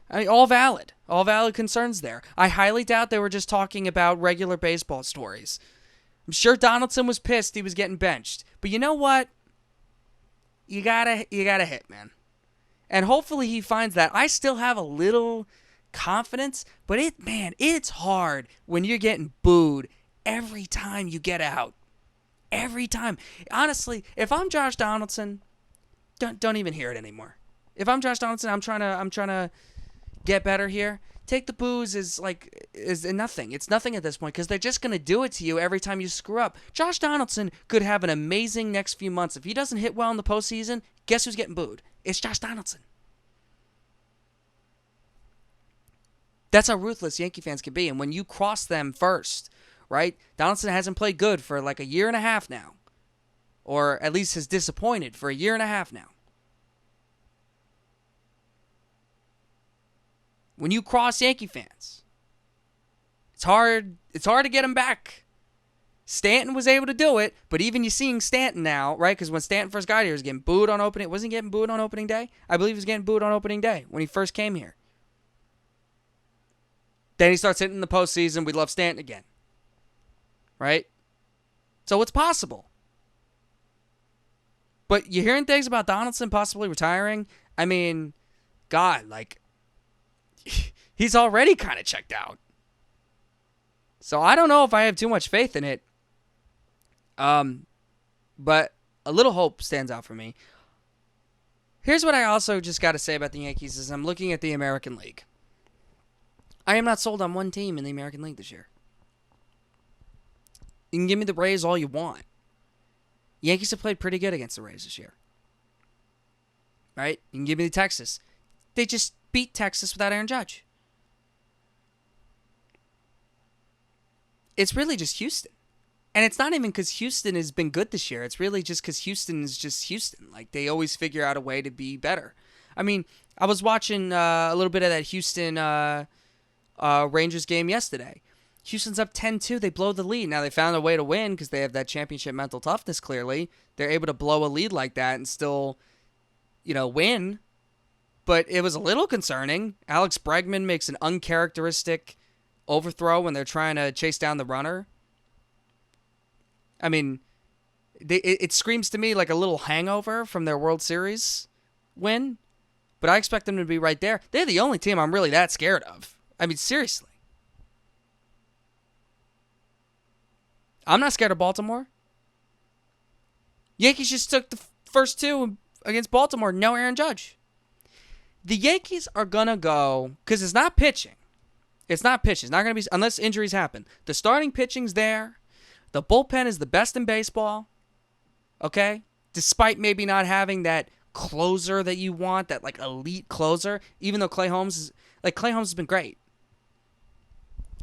S1: I mean, all valid. All valid concerns there. I highly doubt they were just talking about regular baseball stories. I'm sure Donaldson was pissed he was getting benched. But you know what? You gotta hit, man. And hopefully he finds that. I still have a little confidence, but it's hard when you're getting booed every time you get out. Every time. Honestly, if I'm Josh Donaldson, don't even hear it anymore. If I'm Josh Donaldson, I'm trying to get better here. take the boos as nothing. It's nothing at this point because they're just going to do it to you every time you screw up. Josh Donaldson could have an amazing next few months. If he doesn't hit well in the postseason, guess who's getting booed? It's Josh Donaldson. That's how ruthless Yankee fans can be. And when you cross them first, right? Donaldson hasn't played good for like a year and a half now. Or at least has disappointed for a year and a half now. When you cross Yankee fans, it's hard to get him back. Stanton was able to do it, but even you're seeing Stanton now, right? Because when Stanton first got here, he was getting booed on opening. Wasn't he getting booed on opening day? I believe he was getting booed on opening day when he first came here. Then he starts hitting the postseason. We love Stanton again, right? So it's possible. But you're hearing things about Donaldson possibly retiring. I mean, God, like, he's already kind of checked out. So I don't know if I have too much faith in it. But a little hope stands out for me. Here's what I also just got to say about the Yankees is I'm looking at the American League. I am not sold on one team in the American League this year. You can give me the Rays all you want. Yankees have played pretty good against the Rays this year. Right? You can give me the Texas. They just beat Texas without Aaron Judge. It's really just Houston. And it's not even because Houston has been good this year. It's really just because Houston is just Houston. Like, they always figure out a way to be better. I mean, I was watching a little bit of that Houston Rangers game yesterday. Houston's up 10-2. They blow the lead. Now, they found a way to win because they have that championship mental toughness, clearly. They're able to blow a lead like that and still, win. But it was a little concerning. Alex Bregman makes an uncharacteristic overthrow when they're trying to chase down the runner. I mean, it screams to me like a little hangover from their World Series win. But I expect them to be right there. They're the only team I'm really that scared of. I mean, seriously. I'm not scared of Baltimore. Yankees just took the first two against Baltimore. No Aaron Judge. The Yankees are going to go, because it's not pitching. It's not pitching. It's not going to be, unless injuries happen. The starting pitching's there. The bullpen is the best in baseball. Okay? Despite maybe not having that closer that you want, that like elite closer, even though Clay Holmes has been great.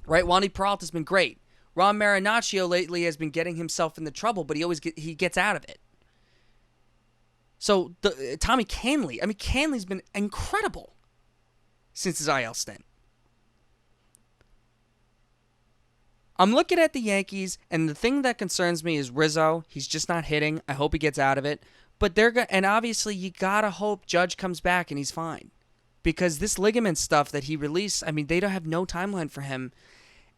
S1: Right? Wandy Peralta's been great. Ron Marinaccio lately has been getting himself into trouble, but he gets out of it. So Tommy Kahnle, Kahnle's been incredible since his IL stint. I'm looking at the Yankees, and the thing that concerns me is Rizzo. He's just not hitting. I hope he gets out of it. But and obviously you gotta hope Judge comes back and he's fine, because this ligament stuff that he released, they don't have no timeline for him.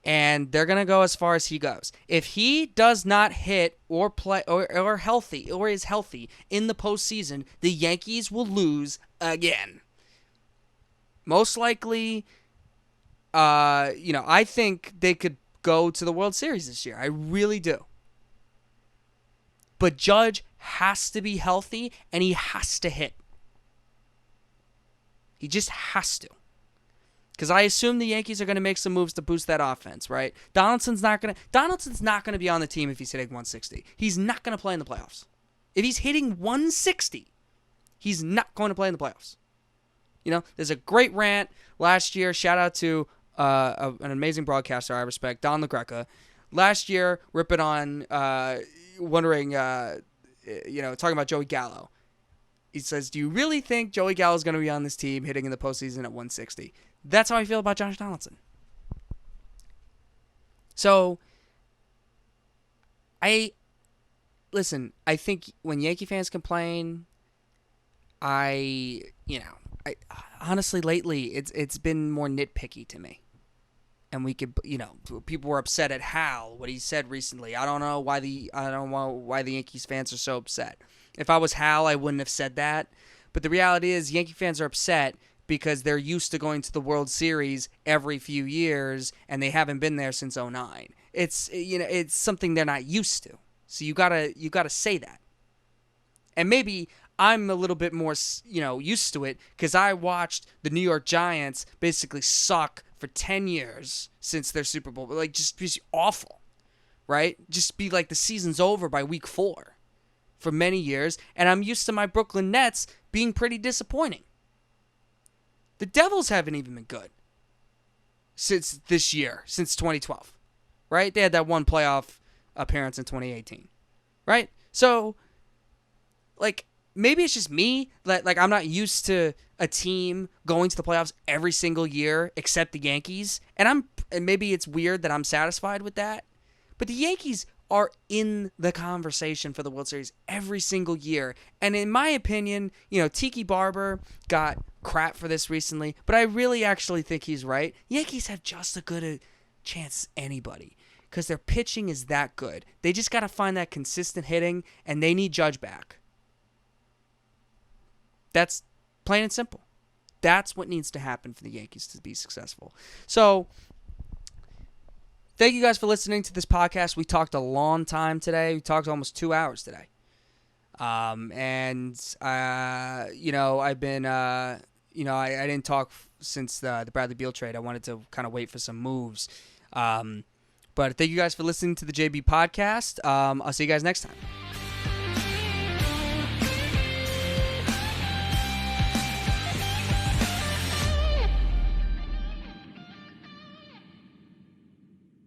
S1: And they're going to go as far as he goes. If he does not hit or play or healthy or is healthy in the postseason, the Yankees will lose again. Most likely, I think they could go to the World Series this year. I really do. But Judge has to be healthy and he has to hit. He just has to. Because I assume the Yankees are going to make some moves to boost that offense, right? Donaldson's not going to be on the team if he's hitting 160. He's not going to play in the playoffs. If he's hitting 160, he's not going to play in the playoffs. There's a great rant last year. Shout out to an amazing broadcaster I respect, Don LaGreca. Last year, ripping on, talking about Joey Gallo. He says, do you really think Joey Gallo is going to be on this team hitting in the postseason at 160? That's how I feel about Josh Donaldson. So, I think when Yankee fans complain, honestly lately it's been more nitpicky to me. And we could, people were upset at Hal, what he said recently. I don't know why the Yankees fans are so upset. If I was Hal, I wouldn't have said that. But the reality is Yankee fans are upset because they're used to going to the World Series every few years, and they haven't been there since 2009. It's something they're not used to. So you gotta say that. And maybe I'm a little bit more, used to it because I watched the New York Giants basically suck for 10 years since their Super Bowl. Like, just be awful, right? Just be like the season's over by week 4 for many years. And I'm used to my Brooklyn Nets being pretty disappointing. The Devils haven't even been good since this year, since 2012, right? They had that one playoff appearance in 2018, right? So, like, maybe it's just me. Like, I'm not used to a team going to the playoffs every single year except the Yankees. And maybe it's weird that I'm satisfied with that. But the Yankees are in the conversation for the World Series every single year. And in my opinion, Tiki Barber got crap for this recently, but I really actually think he's right. Yankees have just as good a chance as anybody because their pitching is that good. They just got to find that consistent hitting, and they need Judge back. That's plain and simple. That's what needs to happen for the Yankees to be successful. So, thank you guys for listening to this podcast. We talked a long time today. We talked almost 2 hours today. I've been, I didn't talk since the Bradley Beal trade. I wanted to kind of wait for some moves. But thank you guys for listening to the JB podcast. I'll see you guys next time.